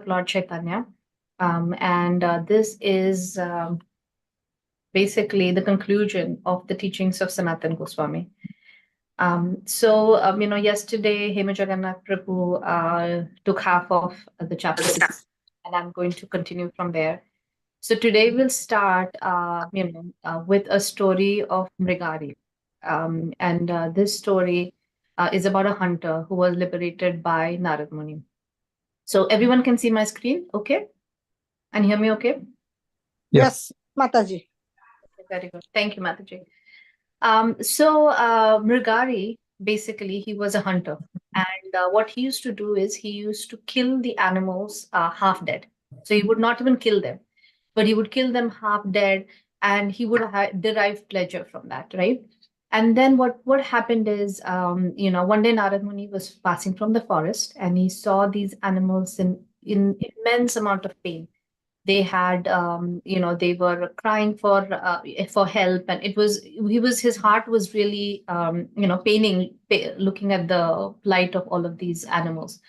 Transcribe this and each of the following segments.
of Lord Chaitanya. And this is basically the conclusion of the teachings of Sanatana Goswami. Yesterday, Hema Jagannath Prabhu took half of the chapter 6, and I'm going to continue from there. So today we'll start, with a story of Mrigari. And this story is about a hunter who was liberated by Narad Muni. So everyone can see my screen, okay? And hear me okay? Yes, Mataji. Very good. Thank you, Mataji. Mrigari, basically, he was a hunter. And what he used to do is he used to kill the animals half dead. So he would not even kill them, but he would kill them half dead, and he would derive pleasure from that, right? And then what happened is, one day Narad Muni was passing from the forest, and he saw these animals in immense amount of pain. They had, they were crying for help, and his heart was really, looking at the plight of all of these animals.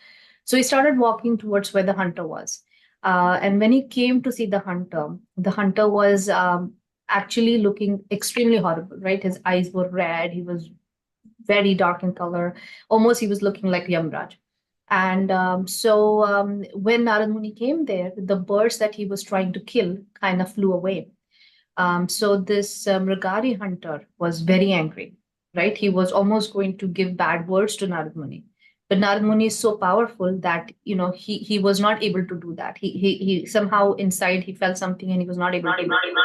So he started walking towards where the hunter was. And when he came to see the hunter was actually looking extremely horrible, right? His eyes were red. He was very dark in color. Almost he was looking like Yamraj. And when Narad Muni came there, the birds that he was trying to kill kind of flew away. So this Mrigari hunter was very angry, right? He was almost going to give bad words to Narad Muni. But Narad Muni is so powerful that he was not able to do that. He somehow inside he felt something and he was not able to do it.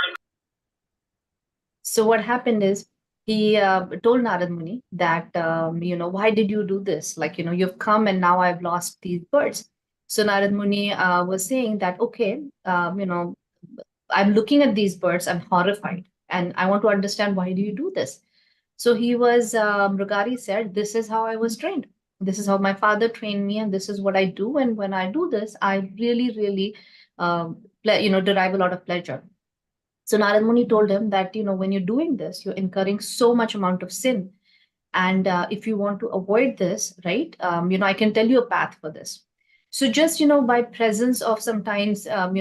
So what happened is he told Narad Muni that why did you do this? Like you've come and now I've lost these birds. So Narad Muni was saying that okay, I'm looking at these birds, I'm horrified, and I want to understand why do you do this. So Mrigari said, this is how I was trained. This is how my father trained me, and this is what I do. And when I do this, I really, really, derive a lot of pleasure. So Narad Muni told him that, when you're doing this, you're incurring so much amount of sin. And if you want to avoid this, right, I can tell you a path for this. So just, by presence of sometimes, a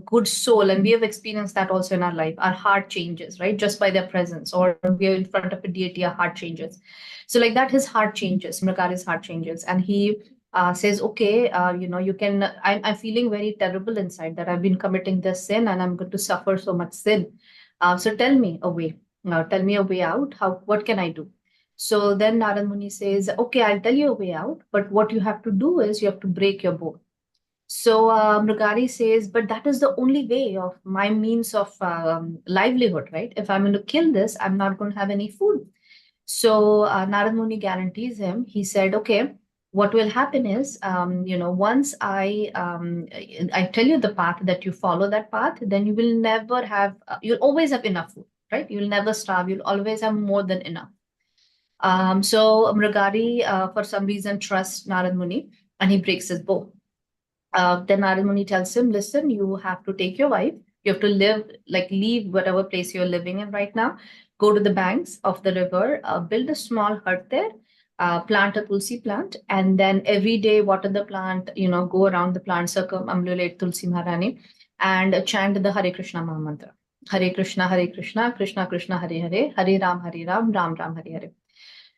good soul, and we have experienced that also in our life, our heart changes, right? Just by their presence, or we are in front of a deity, our heart changes. So like that, his heart changes, Mrigari's heart changes. And he says, okay, you can, I'm feeling very terrible inside that I've been committing this sin and I'm going to suffer so much sin. So tell me a way, tell me a way out. What can I do? So then Narad Muni says, okay, I'll tell you a way out, but what you have to do is you have to break your bow. So Mrigari says, but that is the only way of my means of livelihood, right? If I'm going to kill this, I'm not going to have any food. So Narad Muni guarantees him. He said, okay, what will happen is, once I tell you the path that you follow that path, then you will never have, you'll always have enough food, right? You'll never starve. You'll always have more than enough. So Mrigari, for some reason, trusts Narad Muni, and he breaks his bow. Then Narad Muni tells him, listen, you have to take your wife. You have to leave whatever place you're living in right now. Go to the banks of the river, build a small hut there, plant a Tulsi plant, and then every day water the plant, go around the plant, circumambulate Tulsi Maharani, and chant the Hare Krishna Maha Mantra. Hare Krishna, Krishna Krishna, Hare Hare, Hare Ram, Ram Ram, Hare Hare.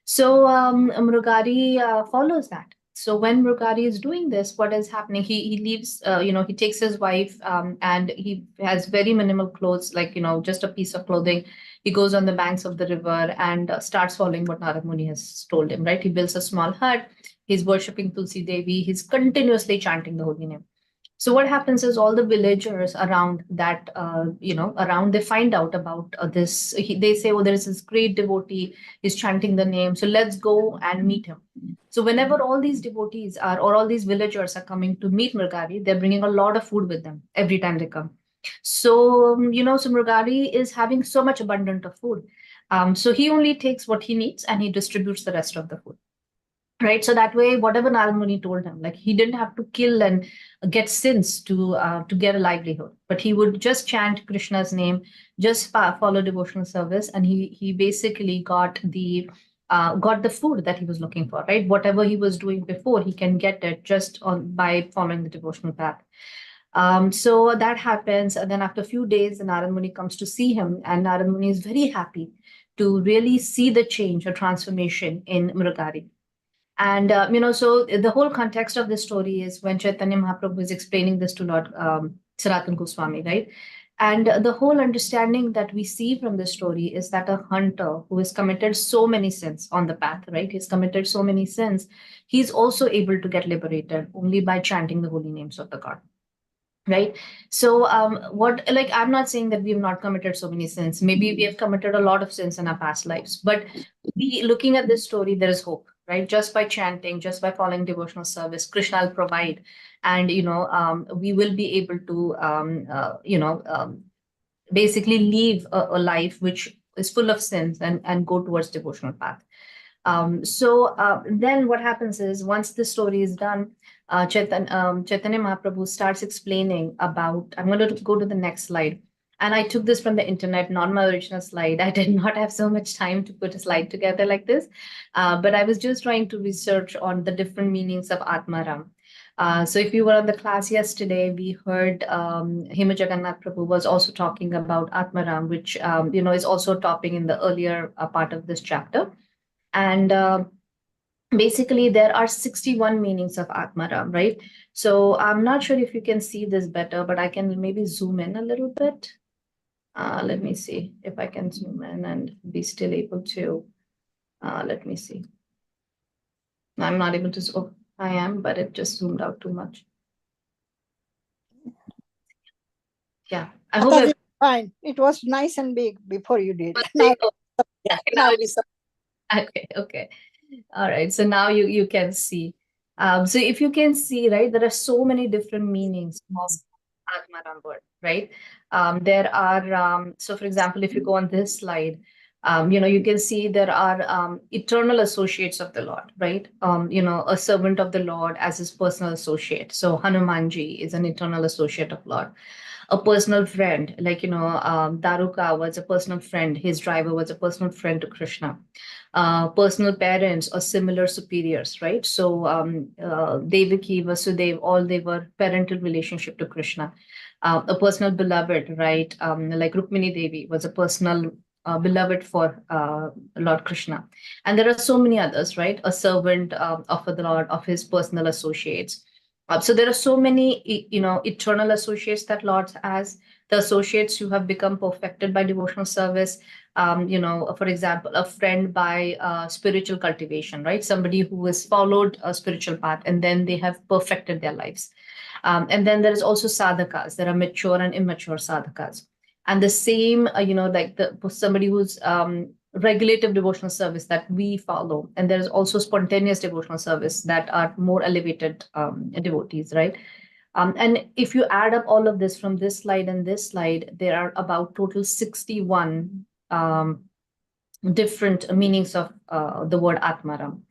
So Mrigari follows that. So when Mrigari is doing this, what is happening? He leaves, he takes his wife, and he has very minimal clothes, like, just a piece of clothing. He goes on the banks of the river and starts following what Narad Muni has told him, right? He builds a small hut. He's worshipping Tulsi Devi. He's continuously chanting the holy name. So what happens is all the villagers around that, they find out about this. They say, oh, there is this great devotee. He's chanting the name. So let's go and meet him. So whenever all these devotees are, or all these villagers are coming to meet Mrigari, they're bringing a lot of food with them every time they come. So, so Mrigari is having so much abundant of food. So he only takes what he needs and he distributes the rest of the food. Right. So that way, whatever Narad Muni told him, like he didn't have to kill and get sins to get a livelihood, but he would just chant Krishna's name, just follow devotional service, and he basically got the got the food that he was looking for, right? Whatever he was doing before, he can get it just by following the devotional path. So that happens, and then after a few days, Narad Muni comes to see him, and Narad Muni is very happy to really see the change or transformation in Murugari. And so the whole context of this story is when Chaitanya Mahaprabhu is explaining this to Lord Sanatana Goswami, right? And the whole understanding that we see from this story is that a hunter who has committed so many sins on the path, right? He's committed so many sins, he's also able to get liberated only by chanting the holy names of the God. Right. So, what, like, I'm not saying that we have not committed so many sins. Maybe we have committed a lot of sins in our past lives, but looking at this story, there is hope, right? Just by chanting, just by following devotional service, Krishna will provide, and we will be able to, basically live a life which is full of sins and go towards devotional path. Then what happens is once the story is done, Chaitanya Mahaprabhu starts explaining about. I'm going to go to the next slide. And I took this from the internet, not my original slide. I did not have so much time to put a slide together like this. But I was just trying to research on the different meanings of Atmaram. So if you were on the class yesterday, we heard Hema Jagannath Prabhu was also talking about Atmaram, which is also topping in the earlier part of this chapter. And basically, there are 61 meanings of Atmaram, right? So I'm not sure if you can see this better, but I can maybe zoom in a little bit. Let me see if I can zoom in and be still able to. Let me see. I'm not able to. Oh, I am, but it just zoomed out too much. Yeah, I hope Mataji, fine. It was nice and big before you did. Now, now it's okay. All right. So now you can see. So if you can see, right, there are so many different meanings of Atmaram word, right? There are, so for example, if you go on this slide, you can see there are eternal associates of the Lord, right? A servant of the Lord as his personal associate. So Hanumanji is an eternal associate of Lord. A personal friend, like, Daruka was a personal friend. His driver was a personal friend to Krishna. Personal parents or similar superiors, right? So Devaki, Vasudev, all they were parental relationship to Krishna. A personal beloved, right? Like Rukmini Devi was a personal beloved for Lord Krishna. And there are so many others, right? A servant of the Lord, of his personal associates. So there are so many, eternal associates that Lord has. The associates who have become perfected by devotional service. For example, a friend by spiritual cultivation, right? Somebody who has followed a spiritual path and then they have perfected their lives. And then there is also sadhakas. There are mature and immature sadhakas. And the same, like somebody who's regulative devotional service that we follow. And there's also spontaneous devotional service that are more elevated devotees, right? And if you add up all of this from this slide and this slide, there are about total 61 different meanings of the word Atmaram.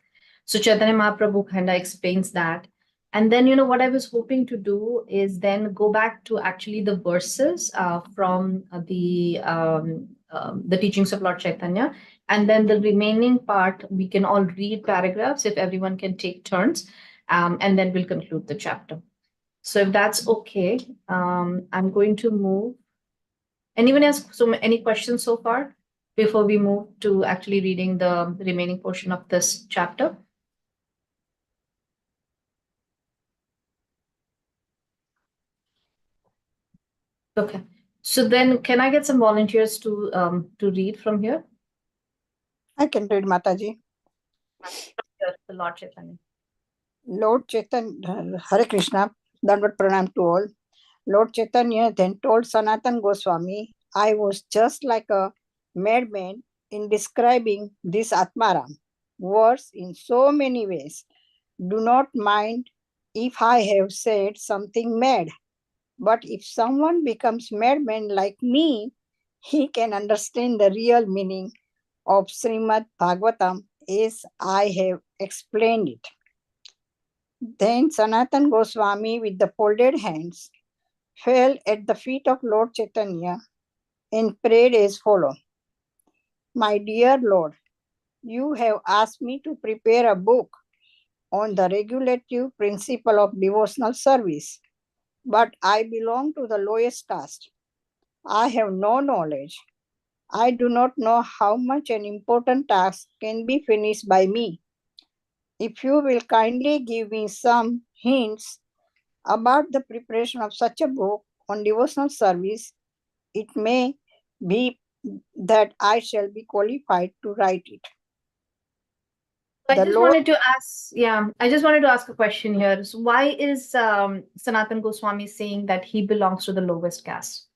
So Chaitanya Mahaprabhu kind of explains that. And then, what I was hoping to do is then go back to actually the verses from the teachings of Lord Chaitanya. And then the remaining part, we can all read paragraphs if everyone can take turns. And then we'll conclude the chapter. So if that's okay, I'm going to move. Anyone else? So any questions so far before we move to actually reading the remaining portion of this chapter? Okay. So then can I get some volunteers to read from here? I can read, Mataji. The Lord Chaitanya. Lord Chaitanya, Hare Krishna, Dandavat Pranam to all. Lord Chaitanya then told Sanatana Goswami, I was just like a madman in describing this Atmaram, words in so many ways. Do not mind if I have said something mad, but if someone becomes madman like me, he can understand the real meaning of Srimad Bhagavatam as I have explained it. Then Sanatan Goswami, with the folded hands, fell at the feet of Lord Chaitanya and prayed as follows. My dear Lord, You have asked me to prepare a book on the regulative principle of devotional service, but I belong to the lowest caste. I have no knowledge. I do not know how much an important task can be finished by me. If you will kindly give me some hints about the preparation of such a book on devotional service, it may be that I shall be qualified to write it. I The just Lord, wanted to ask, yeah, I just wanted to ask a question here. So why is Sanatan Goswami saying that he belongs to the lowest caste?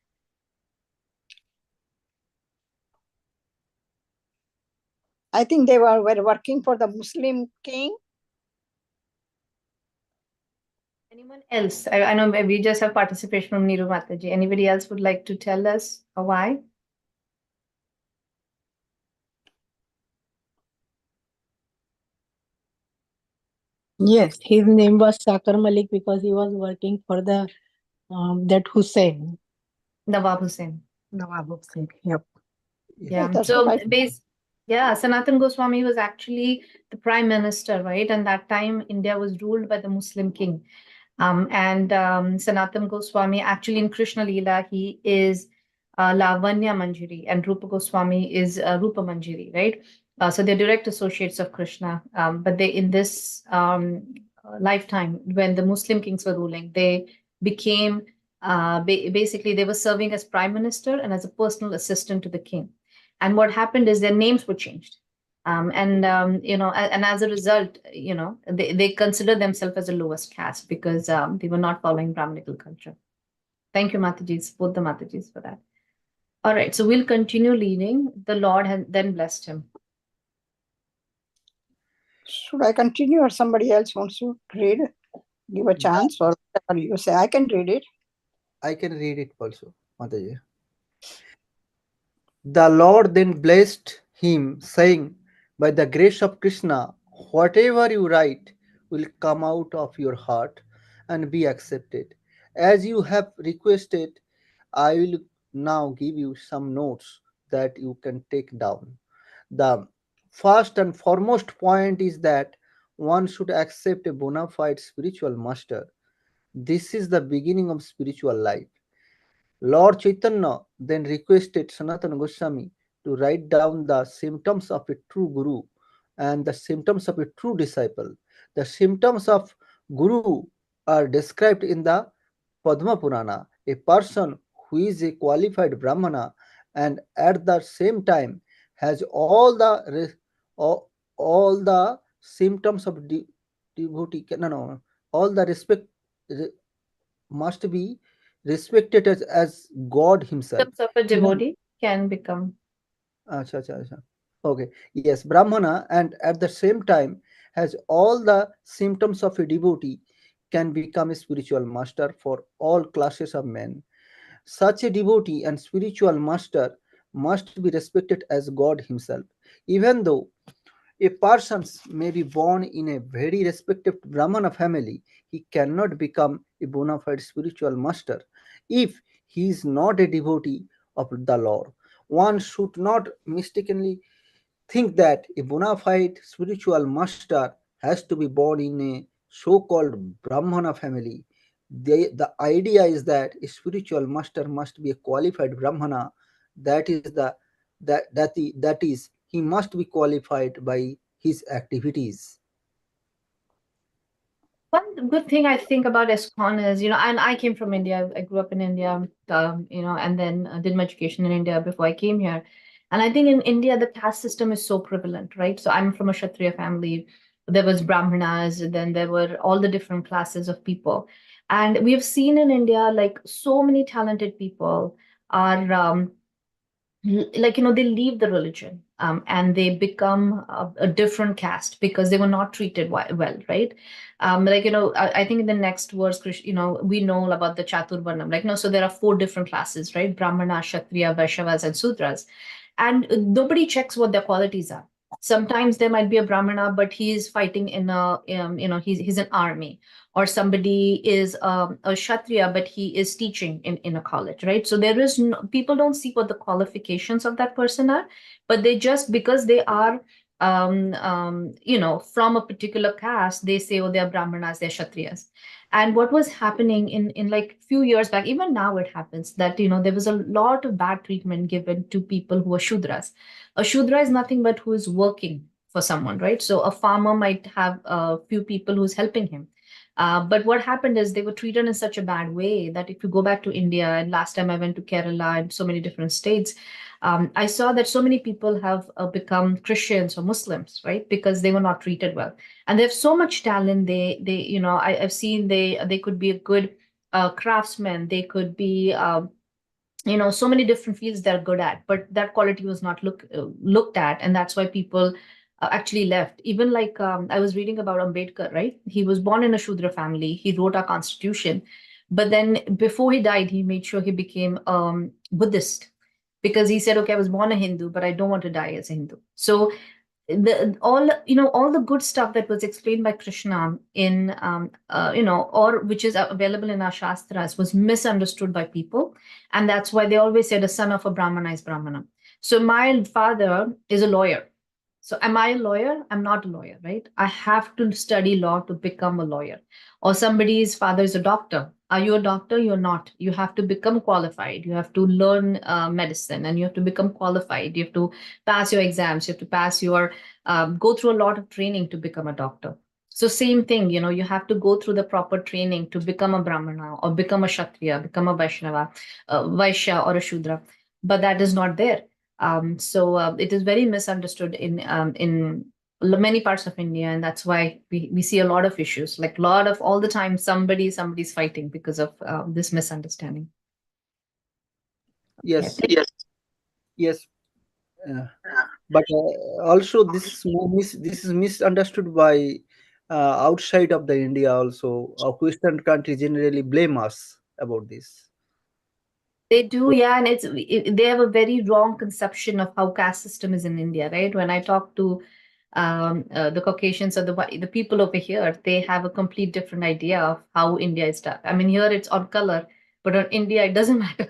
I think were working for the Muslim king. Anyone else? I know we just have participation from Niru Mataji. Anybody else would like to tell us why? Yes, his name was Sakar Malik because he was working for the that Hussein, Nawab Hussain. Nawab Hussein. Yep. Yeah, Yeah. that's what So I. yeah, Sanatan Goswami was actually the prime minister, right? And that time India was ruled by the Muslim king. And Sanatan Goswami, actually in Krishna Leela, he is Lavanya Manjari, and Rupa Goswami is Rupa Manjari, right? So they're direct associates of Krishna. But they, in this lifetime, when the Muslim kings were ruling, they became basically they were serving as prime minister and as a personal assistant to the king. And what happened is their names were changed. And as a result, they consider themselves as the lowest caste because they were not following Brahminical culture. Thank you, Matajis, both the Matajis, for that. All right, so we'll continue leading. The Lord had then blessed him. Should I continue or somebody else wants to read? Give a chance or whatever you say. I can read it. I can read it also, Mataji. The Lord then blessed him, saying, by the grace of Krishna, whatever you write will come out of your heart and be accepted. As you have requested, I will now give you some notes that you can take down. The first and foremost point is that one should accept a bona fide spiritual master. This is the beginning of spiritual life. Lord Chaitanya then requested Sanatana Goswami to write down the symptoms of a true guru and the symptoms of a true disciple. The symptoms of guru are described in the Padma Purana. A person who is a qualified Brahmana and at the same time has all the symptoms of devotee. No, no, all the respect must be respected as God Himself. Terms of a Even devotee can become. acha, acha, acha. Okay, yes, Brahmana, and at the same time has all the symptoms of a devotee, can become a spiritual master for all classes of men. Such a devotee and spiritual master must be respected as God Himself. Even though a person may be born in a very respected Brahmana family, he cannot become a bona fide spiritual master if he is not a devotee of the Lord. One should not mistakenly think that a bona fide spiritual master has to be born in a so called Brahmana family. The idea is that a spiritual master must be a qualified Brahmana. That is the that is he must be qualified by his activities. One good thing I think about ISKCON is, and I came from India. I grew up in India, and then did my education in India before I came here. And I think in India, the caste system is so prevalent, right? So I'm from a Kshatriya family. There was Brahmanas, and then there were all the different classes of people. And we have seen in India, like so many talented people are like they leave the religion and they become a different caste because they were not treated well, right? Like I think in the next verse, we know about the chaturvarnam, like no, so there are four different classes, right? Brahmana, Kshatriya, Vaishyavas, and Sudras, and nobody checks what their qualities are. Sometimes there might be a Brahmana, but he's fighting in a he's an army, or somebody is a Kshatriya, but he is teaching in a college, right? So there is no, people don't see what the qualifications of that person are, but they just because they are from a particular caste, they say, oh, they're Brahmanas, they're Kshatriyas. And what was happening in like few years back, even now it happens that, there was a lot of bad treatment given to people who are Shudras. A Shudra is nothing but who is working for someone, right? So a farmer might have a few people who's helping him. But what happened is they were treated in such a bad way that if you go back to India, and last time I went to Kerala and so many different states, I saw that so many people have become Christians or Muslims, right? Because they were not treated well, and they have so much talent. I've seen they could be a good craftsman. They could be, so many different fields they're good at, but that quality was not looked at, and that's why people actually left. Even like, I was reading about Ambedkar, right? He was born in a Shudra family. He wrote our constitution, but then before he died, he made sure he became Buddhist, because he said, okay, I was born a Hindu, but I don't want to die as a Hindu. So all the good stuff that was explained by Krishna in or which is available in our shastras was misunderstood by people, and that's why they always said a son of a Brahmana is Brahmana. So my father is a lawyer. So am I a lawyer? I'm not a lawyer, right? I have to study law to become a lawyer. Or somebody's father is a doctor. Are you a doctor? You're not. You have to become qualified. You have to learn medicine, and you have to become qualified. You have to pass your exams. You have to pass your go through a lot of training to become a doctor. So same thing, you have to go through the proper training to become a Brahmana or become a Kshatriya, become a Vaishnava, Vaishya or a Shudra. But that is not there. So it is very misunderstood in many parts of India, and that's why we see a lot of issues. Like a lot of all the time, somebody's fighting because of this misunderstanding. Yeah. Yes, yes. Uh, but also this is misunderstood by outside of the India also. Western countries generally blame us about this. They do, yeah, and they have a very wrong conception of how caste system is in India, right? When I talk to the Caucasians or the people over here, they have a complete different idea of how India is done. I mean, here it's on color, but on India it doesn't matter.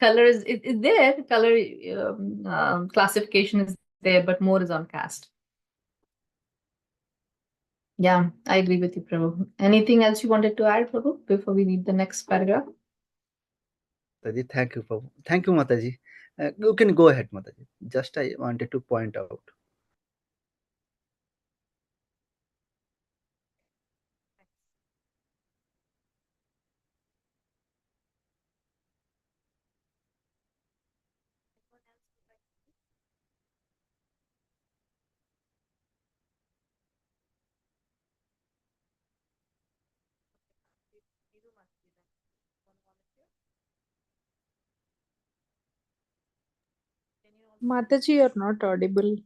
Color is there, color classification is there, but more is on caste. Yeah, I agree with you, Prabhu. Anything else you wanted to add, Prabhu, before we read the next paragraph? Mataji, thank you, Prabhu. Thank you, Mataji. You can go ahead, Mataji. Just I wanted to point out. Mataji, you're not audible.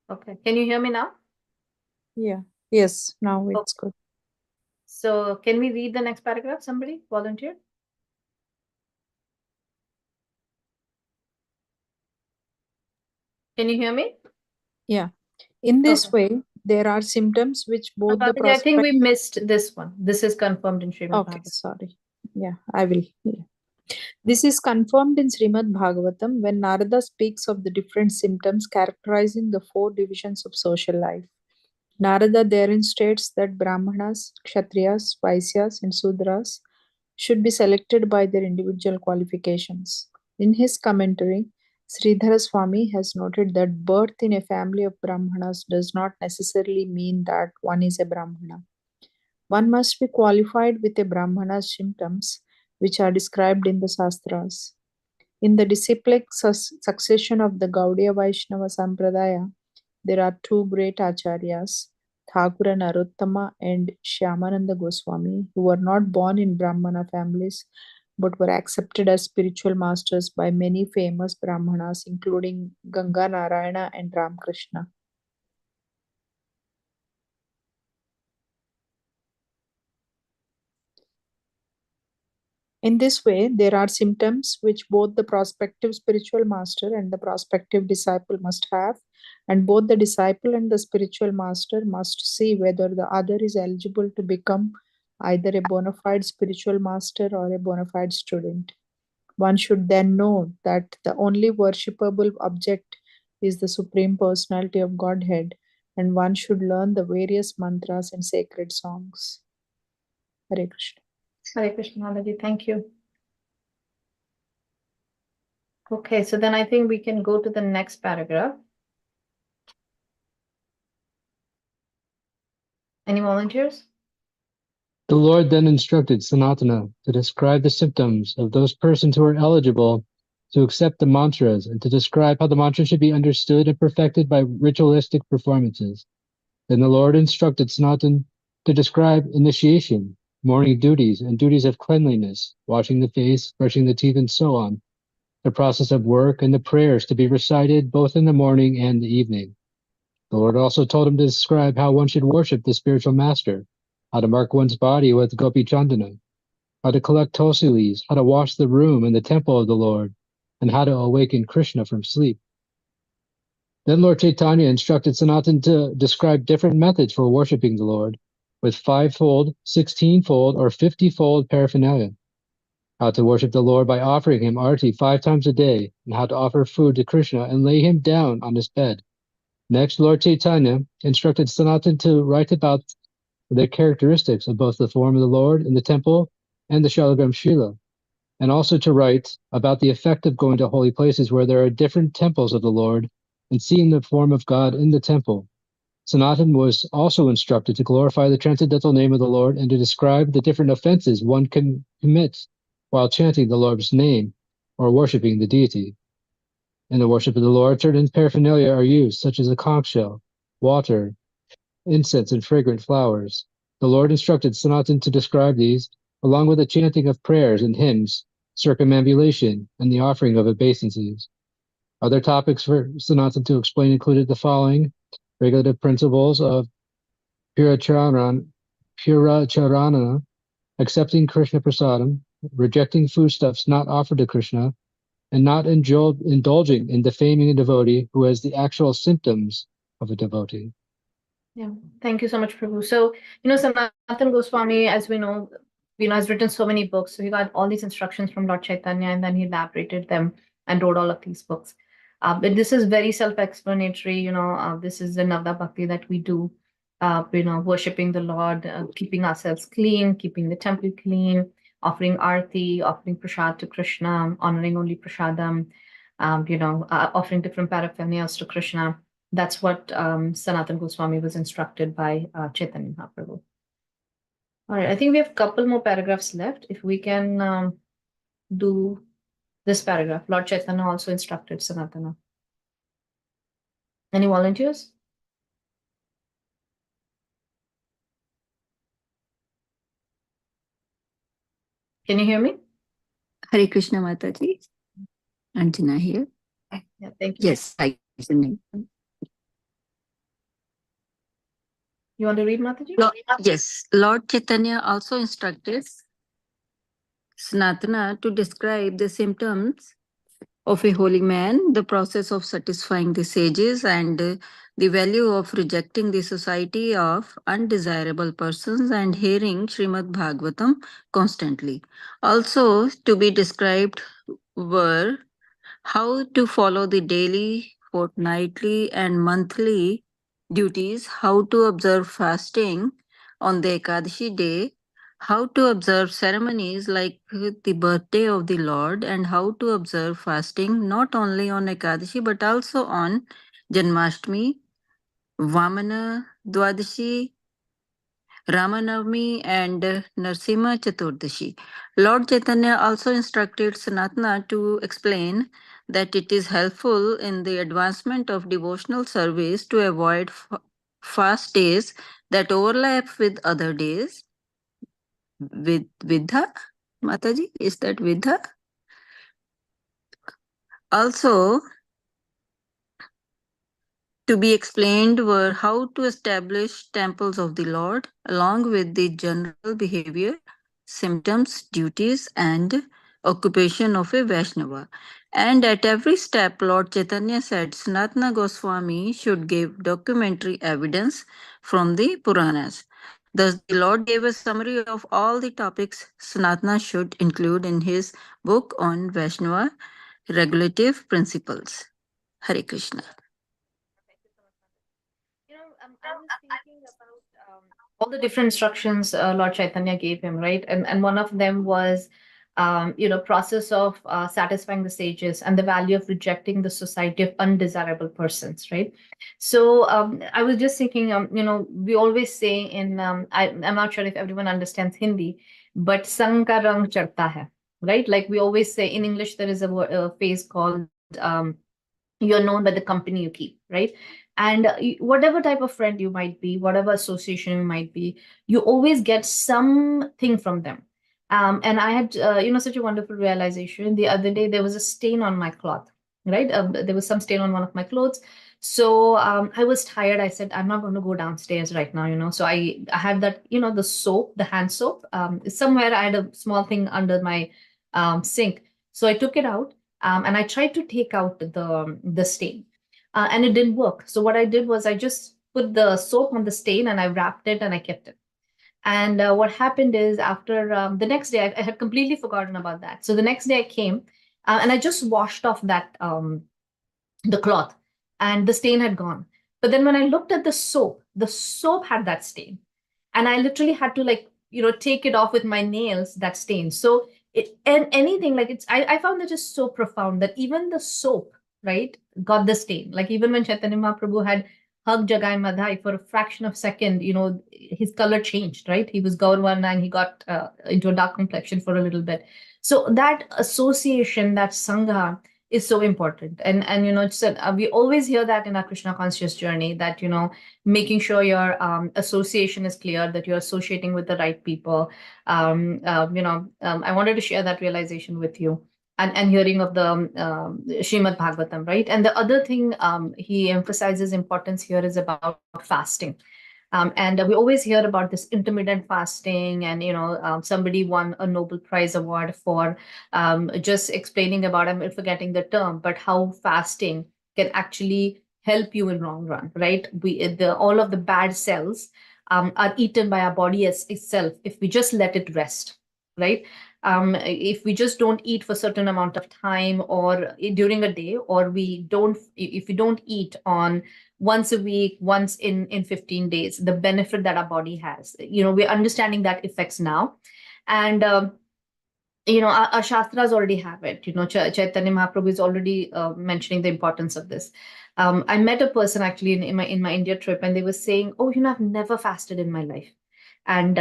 Okay, can you hear me now? Yeah. Yes, now it's good. So can we read the next paragraph? Somebody volunteer? Can you hear me? Yeah. In this Okay. way, there are symptoms which both the Mataji, I think prospect. we missed this one. This is confirmed in Srimad Okay, Bhagavatam. sorry. Yeah, I will. Yeah. This is confirmed in Srimad Bhagavatam when Narada speaks of the different symptoms characterizing the four divisions of social life. Narada therein states that Brahmanas, Kshatriyas, Vaisyas, and Sudras should be selected by their individual qualifications. In his commentary, Sridhara Swami has noted that birth in a family of Brahmanas does not necessarily mean that one is a Brahmana. One must be qualified with a Brahmana's symptoms, which are described in the Shastras. In the disciplic succession of the Gaudiya Vaishnava Sampradaya, there are two great acharyas, Thakura Narottama and Shyamananda Goswami, who were not born in Brahmana families but were accepted as spiritual masters by many famous Brahmanas, including Ganga Narayana and Ramakrishna. In this way, there are symptoms which both the prospective spiritual master and the prospective disciple must have, and both the disciple and the spiritual master must see whether the other is eligible to become either a bona fide spiritual master or a bona fide student. One should then know that the only worshipable object He is the Supreme Personality of Godhead, and one should learn the various mantras and sacred songs. Hare Krishna. Hare Krishna, Mataji. Thank you. Okay, so then I think we can go to the next paragraph. Any volunteers? The Lord then instructed Sanatana to describe the symptoms of those persons who are eligible to accept the mantras and to describe how the mantra should be understood and perfected by ritualistic performances. Then the Lord instructed Sanatan to describe initiation, morning duties, and duties of cleanliness, washing the face, brushing the teeth, and so on, the process of work, and the prayers to be recited both in the morning and the evening. The Lord also told him to describe how one should worship the spiritual master, how to mark one's body with gopi chandana, how to collect tulsi leaves, how to wash the room in the temple of the Lord, and how to awaken Krishna from sleep. Then Lord Chaitanya instructed Sanatan to describe different methods for worshiping the Lord, with 5-fold, 16-fold, or 50-fold paraphernalia, how to worship the Lord by offering him arti 5 times a day, and how to offer food to Krishna and lay him down on his bed. Next, Lord Chaitanya instructed Sanatan to write about the characteristics of both the form of the Lord in the temple and the Shalagram Shila, and also to write about the effect of going to holy places where there are different temples of the Lord and seeing the form of God in the temple. Sanatan was also instructed to glorify the transcendental name of the Lord and to describe the different offenses one can commit while chanting the Lord's name or worshiping the deity. In the worship of the Lord, certain paraphernalia are used, such as a conch shell, water, incense, and fragrant flowers. The Lord instructed Sanatan to describe these, along with the chanting of prayers and hymns, circumambulation, and the offering of obeisances. Other topics for Sanatan to explain included the following: regulative principles of Puracharana, accepting Krishna prasadam, rejecting foodstuffs not offered to Krishna, and not indulging in defaming a devotee who has the actual symptoms of a devotee. Yeah, thank you so much, Prabhu. So, Sanatan Goswami, as we know, has written so many books. So he got all these instructions from Lord Chaitanya, and then he elaborated them and wrote all of these books. But this is very self-explanatory. This is the Navda Bhakti that we do. Worshiping the Lord, keeping ourselves clean, keeping the temple clean, offering arti, offering prasad to Krishna, honoring only prasadam, offering different paraphernalias to Krishna. That's what Sanatan Goswami was instructed by Chaitanya Mahaprabhu. All right, I think we have a couple more paragraphs left. If we can do this paragraph, Lord Chaitanya also instructed Sanatana. Any volunteers? Can you hear me? Hare Krishna Mataji. Anjana here. Yeah, thank you. Yes, I can. You want to read, Mataji? Yes, Lord Chaitanya also instructed Sanatana to describe the symptoms of a holy man, the process of satisfying the sages, and the value of rejecting the society of undesirable persons and hearing Srimad Bhagavatam constantly. Also, to be described were how to follow the daily, fortnightly, and monthly duties, how to observe fasting on the Ekadashi day, how to observe ceremonies like the birthday of the Lord, and how to observe fasting not only on Ekadashi but also on Janmashtami, Vamana Dwadashi, Ramanavami, and Narsimha Chaturdashi. Lord Chaitanya also instructed Sanatana to explain that it is helpful in the advancement of devotional service to avoid fast days that overlap with other days. With Vidha, Mataji, is that Vidha? Also, to be explained were how to establish temples of the Lord, along with the general behavior, symptoms, duties, and occupation of a Vaishnava. And at every step, Lord Chaitanya said Sanatana Goswami should give documentary evidence from the Puranas. Thus, the Lord gave a summary of all the topics Sanatana should include in his book on Vaishnava regulative principles. Hare Krishna. was thinking about all the different instructions Lord Chaitanya gave him, right? And one of them was, process of satisfying the sages and the value of rejecting the society of undesirable persons, right? So I was just thinking, we always say I'm not sure if everyone understands Hindi, but "Sang ka rang chadta hai," right? Like we always say in English, there is a phrase called "you're known by the company you keep," right? And whatever type of friend you might be, whatever association you might be, you always get something from them. And I had such a wonderful realization the other day. There was a stain on my cloth, right? There was some stain on one of my clothes. So I was tired. I said, I'm not going to go downstairs right now, so I had that, the soap, the hand soap. Somewhere I had a small thing under my sink, so I took it out, and I tried to take out the stain, and it didn't work. So what I did was I just put the soap on the stain and I wrapped it and I kept it. And what happened is after the next day, I had completely forgotten about that. So the next day I came, and I just washed off that the cloth, and the stain had gone. But then when I looked at the soap had that stain, and I literally had to, like, take it off with my nails, that stain. So and anything, like, I found that just so profound that even the soap, right, got the stain. Like even when Chaitanya Mahaprabhu had hugged Jagai Madhai for a fraction of a second, his color changed, right? He was Gaurvana and he got into a dark complexion for a little bit. So that association, that sangha, is so important. And we always hear that in our Krishna conscious journey, that making sure your association is clear, that you're associating with the right people. I wanted to share that realization with you, and hearing of the Srimad Bhagavatam, right? And the other thing he emphasizes importance here is about fasting. And we always hear about this intermittent fasting, and somebody won a Nobel Prize award for just explaining about, I'm forgetting the term, but how fasting can actually help you in long run, right? All of the bad cells are eaten by our body itself if we just let it rest, right? If we just don't eat for a certain amount of time, or during a day, or if we don't eat on once a week, once in 15 days, the benefit that our body has, we're understanding that effects now. And our shastras already have it. Chaitanya Mahaprabhu is already mentioning the importance of this. I met a person actually in my India trip, and they were saying, "Oh, I've never fasted in my life, and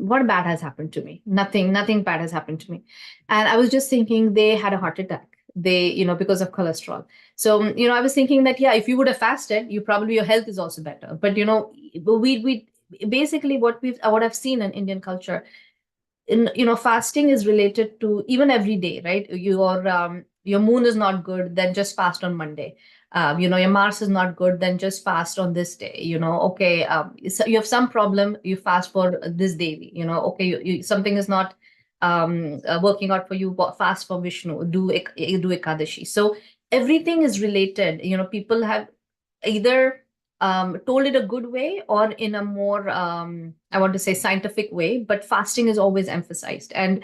what bad has happened to me? Nothing bad has happened to me." And I was just thinking they had a heart attack. They, because of cholesterol. So I was thinking that, yeah, if you would have fasted, your health is also better. But we basically what I've seen in Indian culture, fasting is related to even every day, right? Your moon is not good, then just fast on Monday. Your Mars is not good, then just fast on this day. Okay, so you have some problem, you fast for this day. Okay, something is not working out for you, fast for Vishnu, do Ekadashi. So everything is related. People have either told it a good way or in a more, I want to say, scientific way, but fasting is always emphasized. And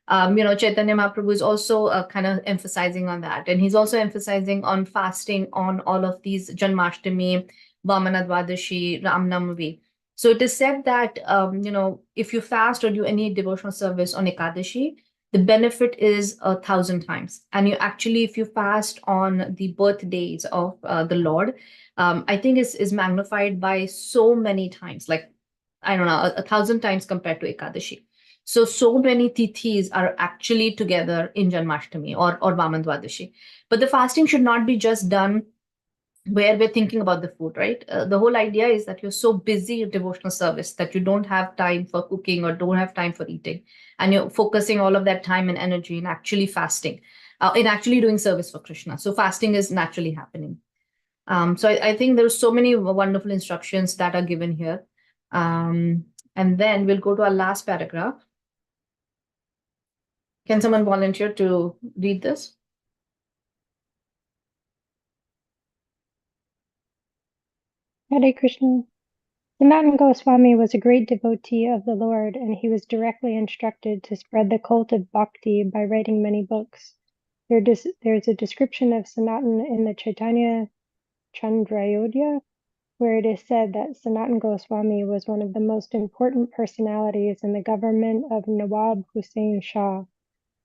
Chaitanya Mahaprabhu is also kind of emphasizing on that. And he's also emphasizing on fasting on all of these Janmashtami, Vamana Dwadashi, Ram Navami. So it is said that, if you fast or do any devotional service on Ekadashi, the benefit is 1,000 times. And if you fast on the birthdays of the Lord, I think is magnified by so many times, like, I don't know, 1,000 times compared to Ekadashi. So many tithis are actually together in Janmashtami or Vaman Dwadashi. But the fasting should not be just done where we're thinking about the food, right? The whole idea is that you're so busy in devotional service that you don't have time for cooking or don't have time for eating. And you're focusing all of that time and energy in actually fasting, in actually doing service for Krishna. So fasting is naturally happening. So I think there's so many wonderful instructions that are given here. And then we'll go to our last paragraph. Can someone volunteer to read this? Hare Krishna. Sanatana Goswami was a great devotee of the Lord, and he was directly instructed to spread the cult of bhakti by writing many books. There's a description of Sanatana in the Chaitanya Chandrayodhya, where it is said that Sanatan Goswami was one of the most important personalities in the government of Nawab Hussain Shah.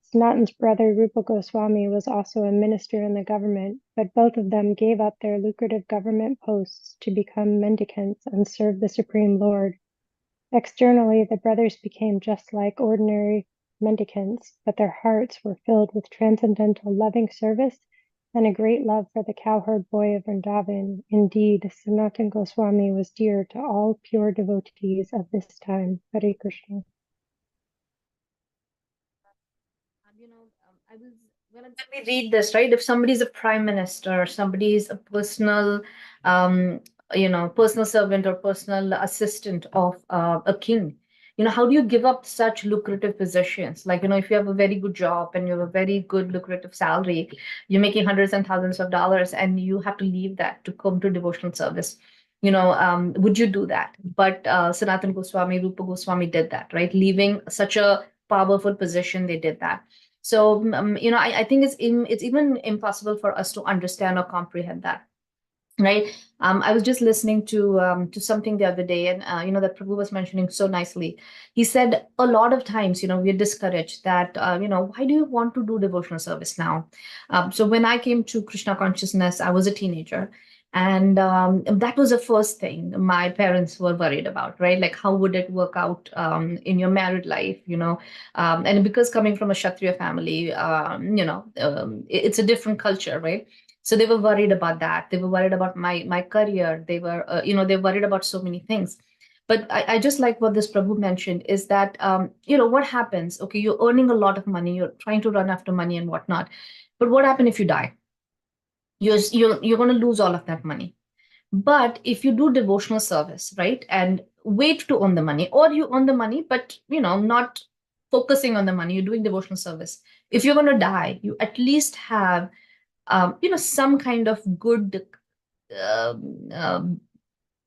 Sanatan's brother Rupa Goswami was also a minister in the government, but both of them gave up their lucrative government posts to become mendicants and serve the Supreme Lord. Externally, the brothers became just like ordinary mendicants, but their hearts were filled with transcendental loving service and a great love for the cowherd boy of Vrindavan. Indeed, Sanatan Goswami was dear to all pure devotees of this time. Hare Krishna. I was when we read this, right? If somebody's a prime minister, somebody's a personal, um, personal servant or personal assistant of a king, how do you give up such lucrative positions? Like, if you have a very good job and you have a very good lucrative salary, you're making hundreds and thousands of dollars, and you have to leave that to come to devotional service. Would you do that? But Sanatan Goswami, Rupa Goswami did that, right? Leaving such a powerful position, they did that. So, I think it's even impossible for us to understand or comprehend that, right? I was just listening to something the other day, and that Prabhu was mentioning so nicely. He said a lot of times, we're discouraged that why do you want to do devotional service now? So when I came to Krishna consciousness, I was a teenager. And that was the first thing my parents were worried about, right? Like, how would it work out in your married life, and because coming from a Kshatriya family, it's a different culture, right? So they were worried about that. They were worried about my career. They were they were worried about so many things. But I just like what this Prabhu mentioned is that what happens? Okay, you're earning a lot of money, you're trying to run after money and whatnot, but what happens if you die? You're going to lose all of that money. But if you do devotional service, right, and wait to earn the money, or you earn the money, but not focusing on the money, you're doing devotional service. If you're going to die, you at least have some kind of good um, um,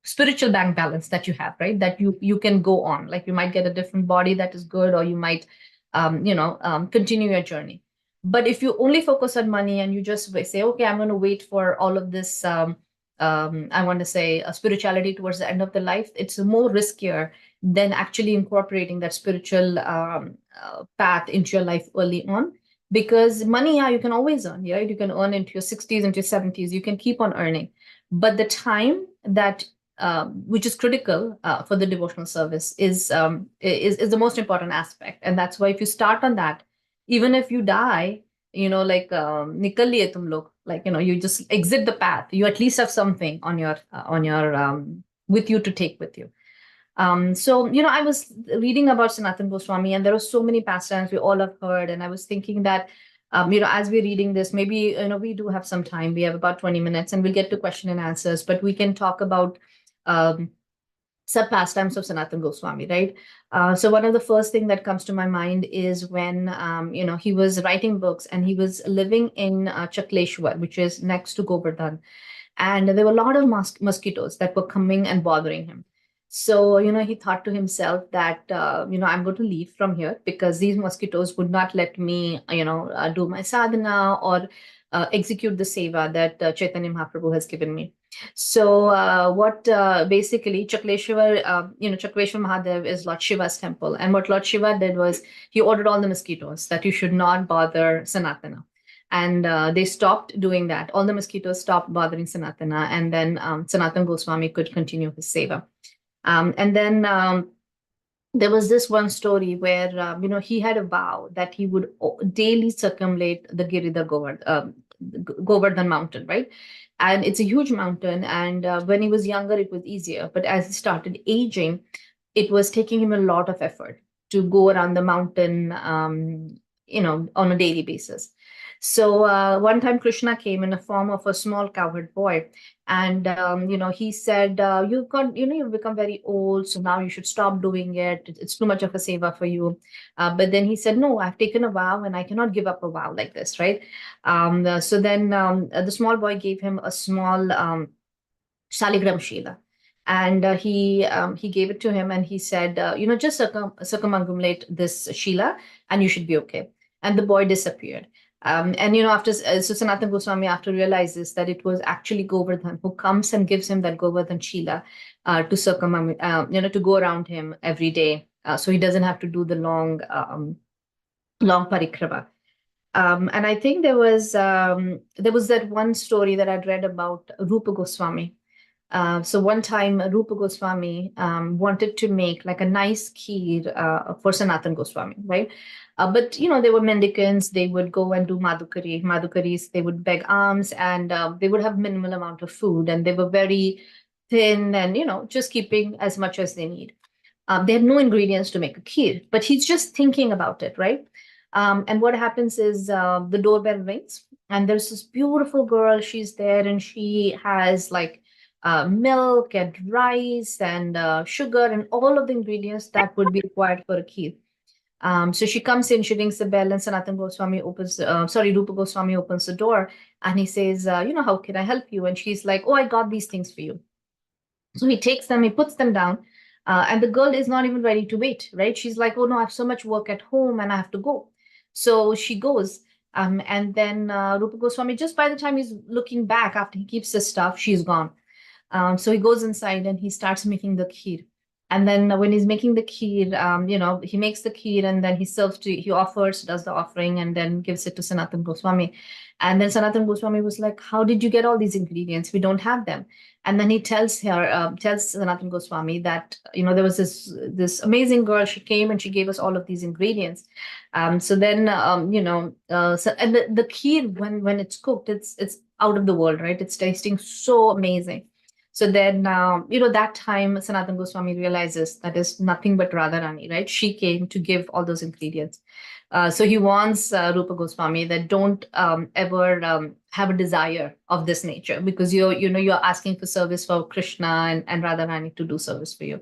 spiritual bank balance that you have, right? That you can go on. Like, you might get a different body that is good, or you might continue your journey. But if you only focus on money and you just say, okay, I'm going to wait for all of this, I want to say, spirituality towards the end of the life, it's more riskier than actually incorporating that spiritual path into your life early on. Because money, yeah, you can always earn, right? You can earn into your 60s, into your 70s, you can keep on earning. But the time that which is critical for the devotional service is the most important aspect. And that's why if you start on that, even if you die, like nikal liye tum log, like you just exit the path, you at least have something on your with you to take with you. So, I was reading about Sanatan Goswami, and there are so many pastimes we all have heard. And I was thinking that, as we're reading this, maybe, we do have some time. We have about 20 minutes and we'll get to question and answers, but we can talk about some pastimes of Sanatan Goswami, right? So one of the first thing that comes to my mind is when, he was writing books and he was living in Chakleshwar, which is next to Govardhan. And there were a lot of mosquitoes that were coming and bothering him. So, he thought to himself that, I'm going to leave from here because these mosquitoes would not let me, do my sadhana or execute the seva that Chaitanya Mahaprabhu has given me. So, what basically Chakleshwar, Chakleshwar Mahadev is Lord Shiva's temple. And what Lord Shiva did was he ordered all the mosquitoes that you should not bother Sanatana. And they stopped doing that. All the mosquitoes stopped bothering Sanatana, and then Sanatan Goswami could continue his seva. And then there was this one story where he had a vow that he would daily circumambulate the Giridhar Govardhan mountain, right? And it's a huge mountain. And when he was younger, it was easier. But as he started aging, it was taking him a lot of effort to go around the mountain, on a daily basis. So one time Krishna came in the form of a small cowherd boy, and he said, "You've got, you've become very old, so now you should stop doing it. It's too much of a seva for you." But then he said, "No, I've taken a vow, and I cannot give up a vow like this, right?" So then the small boy gave him a small Shaligram Shila. And he gave it to him, and he said, just circumambulate this Shila, and you should be okay. And the boy disappeared. And after so Sanatana Goswami after realizes that it was actually Govardhan who comes and gives him that Govardhan Shila to to go around him every day, so he doesn't have to do the long parikrama. And I think there was that one story that I'd read about Rupa Goswami. So one time Rupa Goswami wanted to make like a nice kheer for Sanatan Goswami, right? But they were mendicants. They would go and do madhukaris. They would beg alms, and they would have minimal amount of food, and they were very thin, and just keeping as much as they need. They had no ingredients to make a kheer, but he's just thinking about it, right? And what happens is the doorbell rings, and there's this beautiful girl. She's there, and she has like milk and rice and sugar and all of the ingredients that would be required for a kheer. So she comes in, she rings the bell, and Sanatan Goswami Rupa Goswami opens the door, and he says, how can I help you? And she's like, oh, I got these things for you. So he takes them, he puts them down, and the girl is not even ready to wait, right? She's like, oh no, I have so much work at home and I have to go. So she goes, and then Rupa Goswami, just by the time he's looking back after he keeps the stuff, she's gone. So he goes inside and he starts making the kheer. And then when he's making the kheer, he makes the kheer and then he offers, does the offering, and then gives it to Sanatan Goswami. And then Sanatan Goswami was like, how did you get all these ingredients? We don't have them. And then he tells Sanatan Goswami that, there was this amazing girl. She came and she gave us all of these ingredients. So then, and the kheer, when it's cooked, it's out of the world, right? It's tasting so amazing. So then, that time Sanatan Goswami realizes that is nothing but Radharani, right? She came to give all those ingredients. So he warns Rupa Goswami that don't ever have a desire of this nature, because you're asking for service for Krishna and Radharani to do service for you.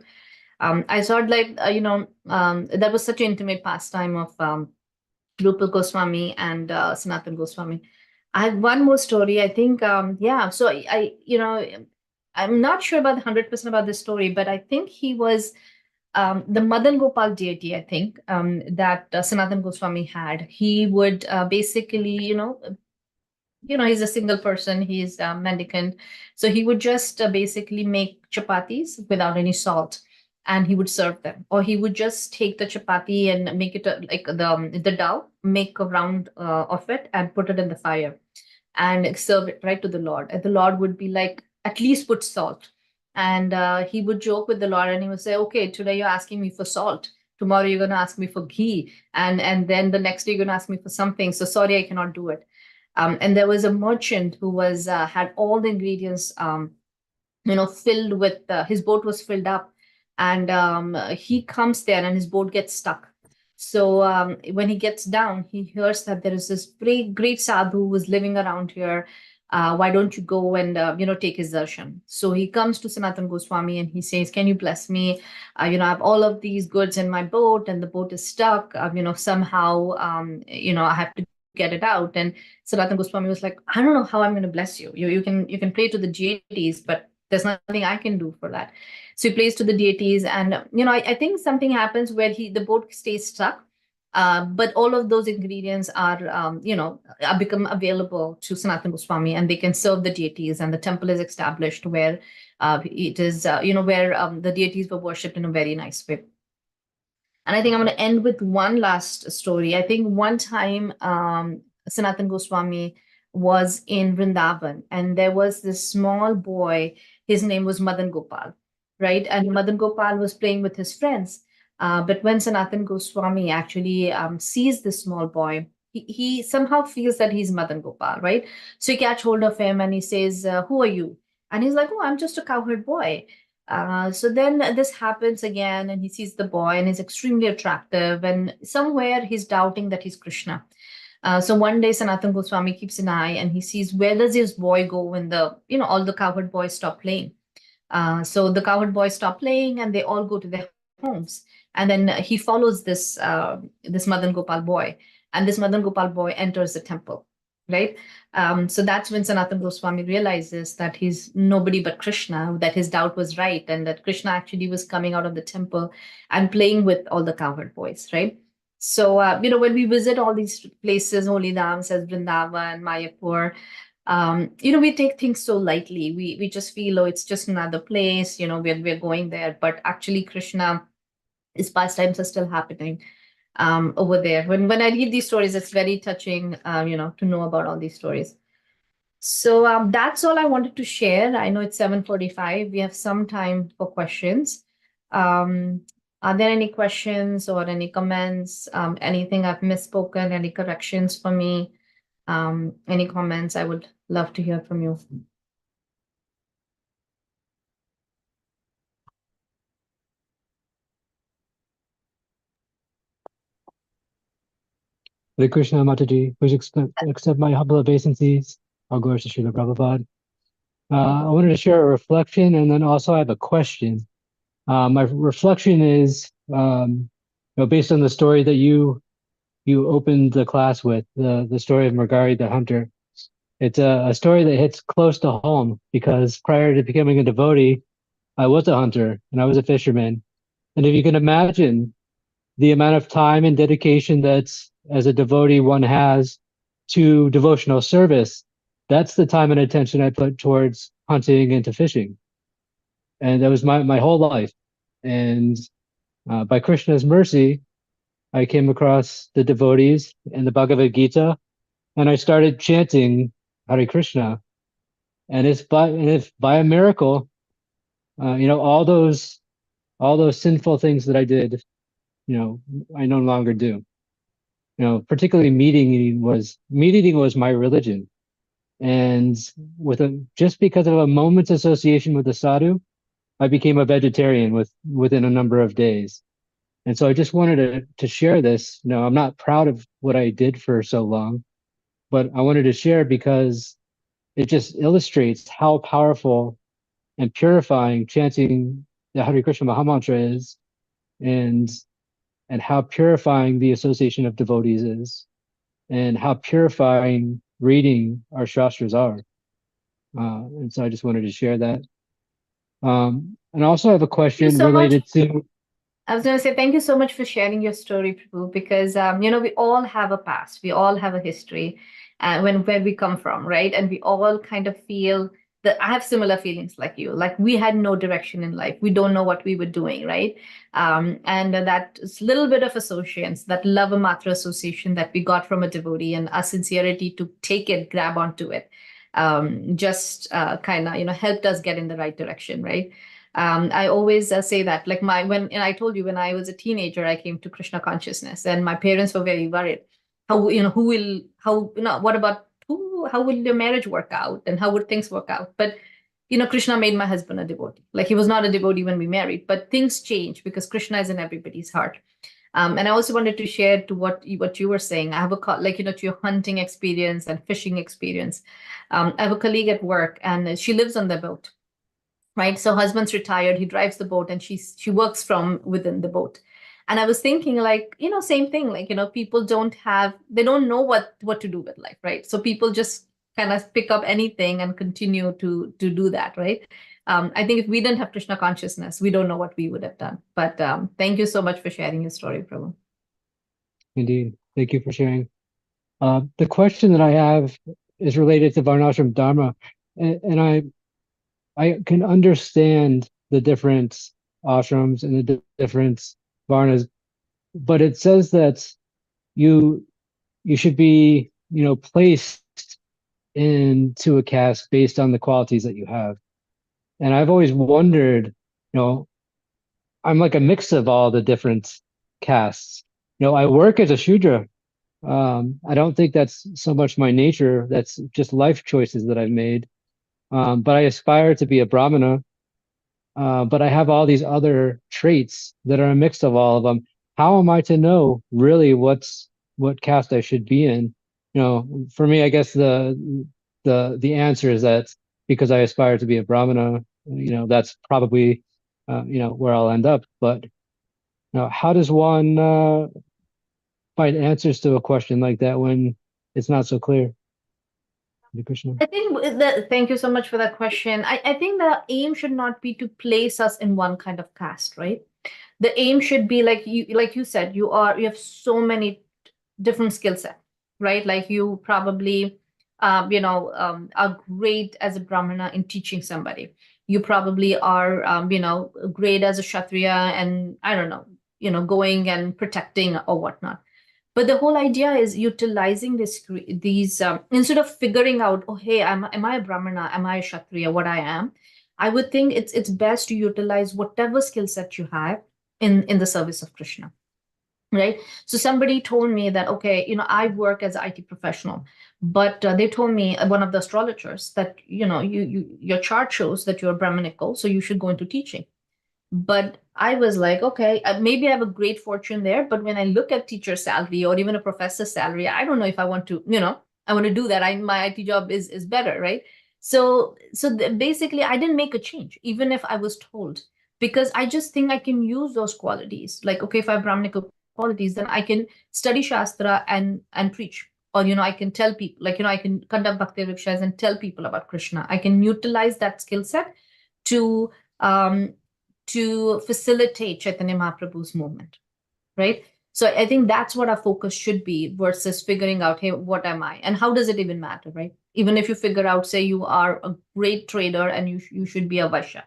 I thought like, that was such an intimate pastime of Rupa Goswami and Sanatan Goswami. I have one more story. I think, so I'm not sure about 100% about this story, but I think he was the Madan Gopal deity, I think, that Sanatan Goswami had. He would basically, he's a single person, he's a mendicant. So he would just basically make chapatis without any salt, and he would serve them. Or he would just take the chapati and make it like the dough, make a round of it and put it in the fire and serve it right to the Lord. And the Lord would be like, at least put salt. And he would joke with the Lord and he would say, okay, today you're asking me for salt. Tomorrow you're going to ask me for ghee. And then the next day you're going to ask me for something. So sorry, I cannot do it. And there was a merchant who had all the ingredients, filled with, his boat was filled up. And he comes there and his boat gets stuck. So when he gets down, he hears that there is this great sadhu who is living around here. Why don't you go and take his darshan? So he comes to Sanatan Goswami and he says, "Can you bless me? I have all of these goods in my boat, and the boat is stuck. Somehow, I have to get it out." And Sanatan Goswami was like, "I don't know how I'm going to bless you. You can pray to the deities, but there's nothing I can do for that." So he prays to the deities, and I think something happens where the boat stays stuck, but all of those ingredients are become available to Sanatan Goswami, and they can serve the deities, and the temple is established where it is where the deities were worshipped in a very nice way. And I think I'm going to end with one last story. I think one time Sanatan Goswami was in Vrindavan, and there was this small boy. His name was Madan Gopal, right? And Madan Gopal was playing with his friends. But when Sanatan Goswami actually sees this small boy, he somehow feels that he's Madan Gopal, right? So he catch hold of him and he says, "Who are you?" And he's like, "Oh, I'm just a cowherd boy." So then this happens again, and he sees the boy, and he's extremely attractive. And somewhere he's doubting that he's Krishna. So one day Sanatan Goswami keeps an eye, and he sees, where does this boy go when all the cowherd boys stop playing? So the cowherd boys stop playing, and they all go to their homes. And then he follows this Madan Gopal boy, and this Madan Gopal boy enters the temple, right? So that's when Sanatan Goswami realizes that he's nobody but Krishna, that his doubt was right, and that Krishna actually was coming out of the temple and playing with all the cowherd boys, right? So, when we visit all these places, holy dhams as Vrindavan, Mayapur, we take things so lightly. We just feel, oh, it's just another place, we're going there. But actually, Krishna, his pastimes are still happening over there. When I read these stories, it's very touching, to know about all these stories. So that's all I wanted to share. I know it's 7:45. We have some time for questions. Um, are there any questions or any comments? Anything I've misspoken? Any corrections for me? Any comments? I would love to hear from you. Hare Krishna Mataji, please accept my humble obeisances. All glories to Srila Prabhupada. I wanted to share a reflection, and then also I have a question. My reflection is, based on the story that you opened the class with, the story of Margari the hunter. It's a story that hits close to home because prior to becoming a devotee, I was a hunter and I was a fisherman. And if you can imagine the amount of time and dedication that's as a devotee one has to devotional service, that's the time and attention I put towards hunting and to fishing. And that was my whole life. And by Krishna's mercy, I came across the devotees in the Bhagavad Gita, and I started chanting Hare Krishna. And if by a miracle, all those sinful things that I did, I no longer do. Particularly meat eating was my religion. And just because of a moment's association with the sadhu, I became a vegetarian within a number of days. And so I just wanted to share this. I'm not proud of what I did for so long, but I wanted to share because it just illustrates how powerful and purifying chanting the Hare Krishna Mahamantra is, and how purifying the association of devotees is, and how purifying reading our shastras are. And so I just wanted to share that. And also I have a question related to. I was going to say, thank you so much for sharing your story, Prabhu, because, we all have a past. We all have a history where we come from, right? And we all kind of feel that I have similar feelings like you. Like we had no direction in life. We don't know what we were doing, right? And that little bit of association, that love matra association that we got from a devotee and our sincerity to take it, grab onto it, just kind of, helped us get in the right direction, right? I always say that, like and I told you when I was a teenager, I came to Krishna consciousness, and my parents were very worried. How what about how will your marriage work out, and how would things work out? But Krishna made my husband a devotee. Like he was not a devotee when we married, but things change because Krishna is in everybody's heart. And I also wanted to share to what you were saying. I have to your hunting experience and fishing experience. I have a colleague at work, and she lives on the boat. Right. So husband's retired, he drives the boat, and she works from within the boat. And I was thinking, like, same thing, like, people they don't know what to do with life, right? So people just kind of pick up anything and continue to do that, right? I think if we didn't have Krishna consciousness, we don't know what we would have done. But thank you so much for sharing your story, Prabhu. Indeed. Thank you for sharing. The question that I have is related to Varnashram Dharma, and I can understand the different ashrams and the different varnas, but it says that you should be, placed into a caste based on the qualities that you have. And I've always wondered, I'm like a mix of all the different castes. I work as a Shudra. I don't think that's so much my nature. That's just life choices that I've made. But I aspire to be a Brahmana. But I have all these other traits that are a mix of all of them. How am I to know really what caste I should be in? For me, I guess the answer is that because I aspire to be a Brahmana, that's probably where I'll end up. But how does one find answers to a question like that when it's not so clear? Krishna. I think thank you so much for that question. I think the aim should not be to place us in one kind of caste, right? The aim should be like you said, you have so many different skill set, right? Like you probably are great as a brahmana in teaching somebody. You probably are great as a kshatriya, and I don't know, going and protecting or whatnot. But the whole idea is utilizing these instead of figuring out, oh hey, am I a brahmana, am I a kshatriya, what I am. I would think it's best to utilize whatever skill set you have in the service of Krishna, right? So somebody told me that, okay, I work as an IT professional, but they told me, one of the astrologers, that your chart shows that you're brahmanical, so you should go into teaching. But I was like, okay, maybe I have a great fortune there, but when I look at teacher salary or even a professor's salary, I don't know if I want to, I want to do that. My IT job is better, right? So basically, I didn't make a change, even if I was told, because I just think I can use those qualities. Like, okay, if I have Brahminical qualities, then I can study Shastra and preach. Or, I can tell people, like, I can conduct bhakti rikshas and tell people about Krishna. I can utilize that skill set to um, to facilitate Chaitanya Mahaprabhu's movement, right? So I think that's what our focus should be versus figuring out, hey, what am I? And how does it even matter, right? Even if you figure out, say you are a great trader and you should be a Vaishya,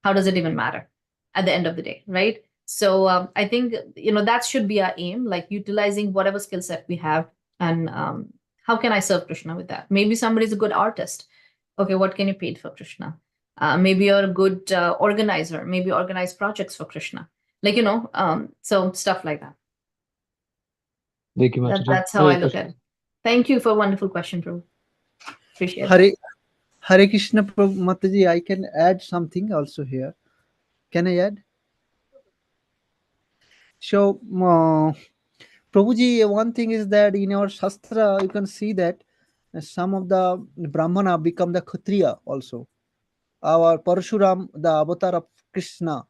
how does it even matter at the end of the day, right? So I think, that should be our aim, like utilizing whatever skill set we have. And how can I serve Krishna with that? Maybe somebody's a good artist. Okay, what can you paint for Krishna? Maybe you're a good organizer, maybe organize projects for Krishna. Like, so stuff like that. Thank you, Mataji. That's how I Hare look Krishna. at it. Thank you for a wonderful question, Prabhu. Appreciate it. Hare Krishna, Mataji, I can add something also here. Can I add? So, Prabhuji, one thing is that in our Shastra, you can see that some of the Brahmana become the Kshatriya also. Our Parshuram, the avatar of Krishna,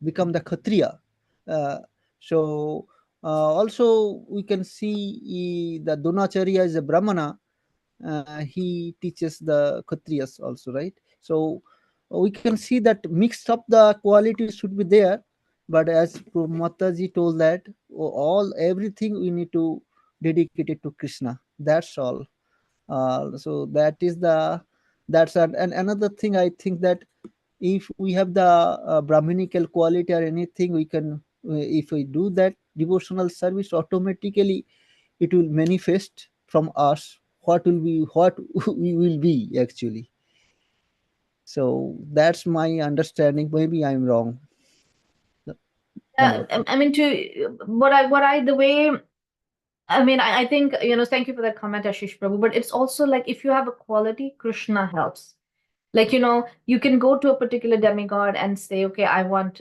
become the Kshatriya. Uh, so also we can see the Dronacharya is a Brahmana. He teaches the Kshatriyas also, right? So we can see that mixed up the qualities should be there. But as Mataji told that all everything we need to dedicate it to Krishna. That's all. So and another thing I think that if we have the brahminical quality or anything, we can if we do that devotional service, automatically it will manifest from us what we will be actually. So that's my understanding. Maybe I'm wrong. I mean, the way, I mean, I think, thank you for that comment, Ashish Prabhu, but it's also like, if you have a quality, Krishna helps. Like, you can go to a particular demigod and say, okay, I want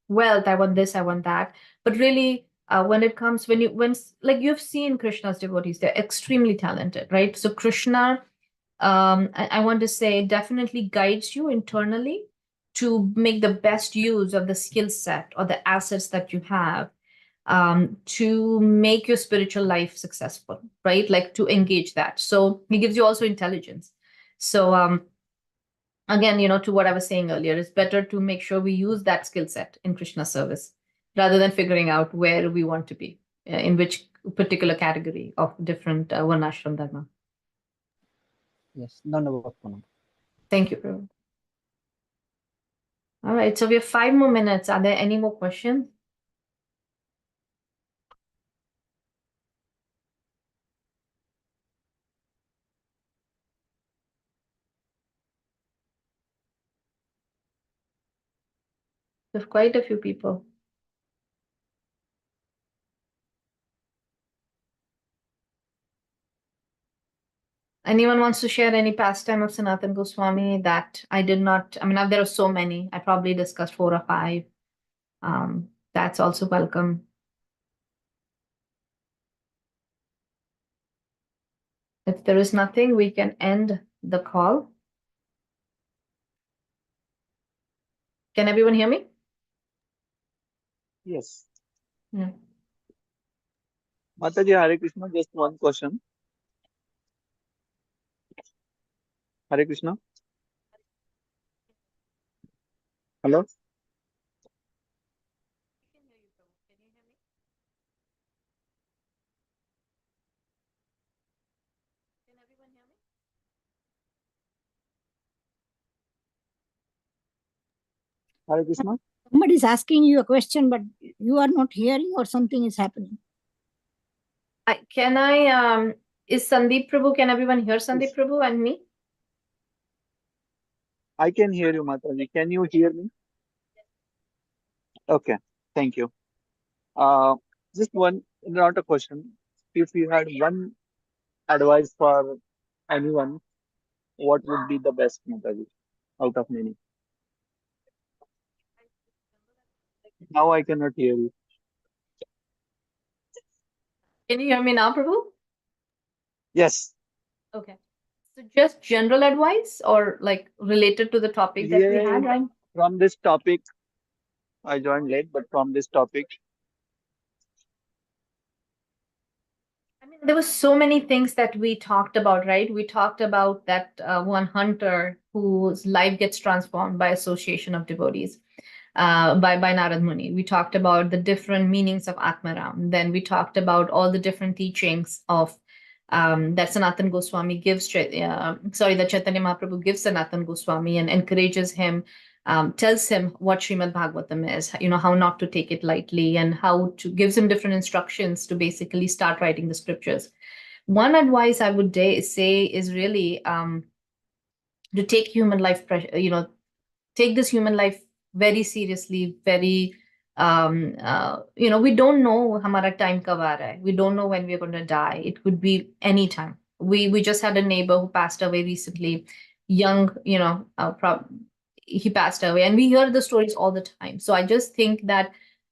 wealth, I want this, I want that. But really, when it comes, like you've seen Krishna's devotees, they're extremely talented, right? So Krishna, I want to say, definitely guides you internally to make the best use of the skill set or the assets that you have, to make your spiritual life successful, right? Like to engage that. So he gives you also intelligence. So again, to what I was saying earlier, it's better to make sure we use that skill set in Krishna service rather than figuring out where we want to be, in which particular category of different Varnashram Dharma. Yes, none of us. Thank you, Prabhu. All right, so we have 5 more minutes. Are there any more questions? We have quite a few people. Anyone wants to share any pastime of Sanatan Goswami that I did not? I mean, there are so many. I probably discussed 4 or 5. That's also welcome. If there is nothing, we can end the call. Can everyone hear me? Yes. Yeah. Mataji, Hare Krishna, just one question. Hare Krishna. Hello? Hare Krishna. Somebody is asking you a question, but you are not hearing, or something is happening. Is Sandeep Prabhu, can everyone hear Sandeep Prabhu and me? I can hear you, Mataji. Can you hear me? Okay, thank you. Uh, just one, not a question. If you had one advice for anyone, what would be the best, Mataji, out of many? Now I cannot hear you. Can you hear me now, Prabhu? Yes. Okay. So just general advice or like related to the topic that we Yeah, had, right? from this topic, I joined late, but from this topic, I mean, there were so many things that we talked about, right? We talked about that one hunter whose life gets transformed by association of devotees, by Narad Muni. We talked about the different meanings of Atmaram. Then we talked about all the different teachings of that Sanatan Goswami gives, that Chaitanya Mahaprabhu gives Sanatan Goswami and encourages him, tells him what Srimad Bhagavatam is, how not to take it lightly, and how to gives him different instructions to basically start writing the scriptures. One advice I would say is really to take human life pressure, take this human life very seriously, very we don't know hamara time kab aa raha hai. We don't know when we're going to die. It could be any time. We just had a neighbor who passed away recently, young, he passed away, and we hear the stories all the time. So I just think that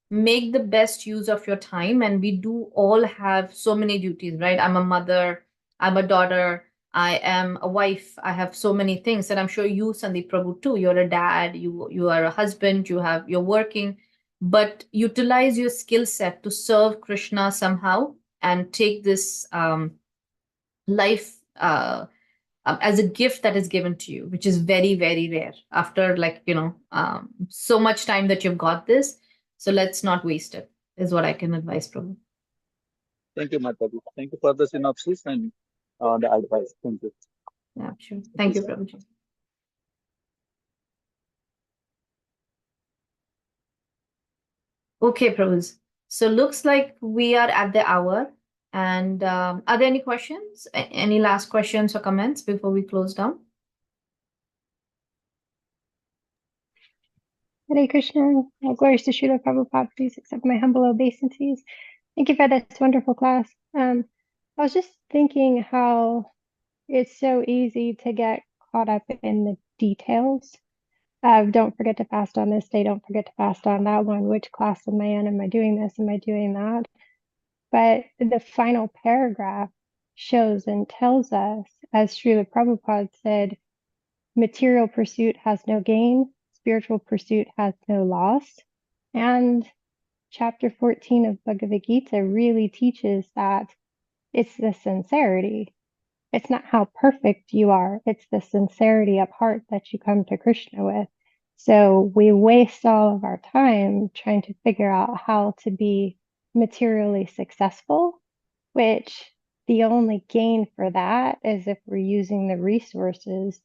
make the best use of your time, and we do all have so many duties, right? I'm a mother, I'm a daughter, I am a wife. I have so many things, and I'm sure you, Sandeep Prabhu, too. You're a dad. You are a husband. You're working, but utilize your skill set to serve Krishna somehow, and take this life as a gift that is given to you, which is very very rare. After so much time that you've got this, so let's not waste it. Is what I can advise, Prabhu. thank you, Mataji. Thank you for the synopsis and the advice. Thank you. Yeah, sure. Thank you, Prabhuji. Okay, Prabhus. So looks like we are at the hour. And are there any questions? Any last questions or comments before we close down? Hare Krishna, glories to Srila Prabhupada, please accept my humble obeisances. Thank you for this wonderful class. I was just thinking how it's so easy to get caught up in the details of don't forget to fast on this day, don't forget to fast on that one, which class am I in, am I doing this, am I doing that? But the final paragraph shows and tells us, as Srila Prabhupada said, material pursuit has no gain, spiritual pursuit has no loss. And chapter 14 of Bhagavad Gita really teaches that it's the sincerity. It's not how perfect you are, it's the sincerity of heart that you come to Krishna with. So we waste all of our time trying to figure out how to be materially successful, which the only gain for that is if we're using the resources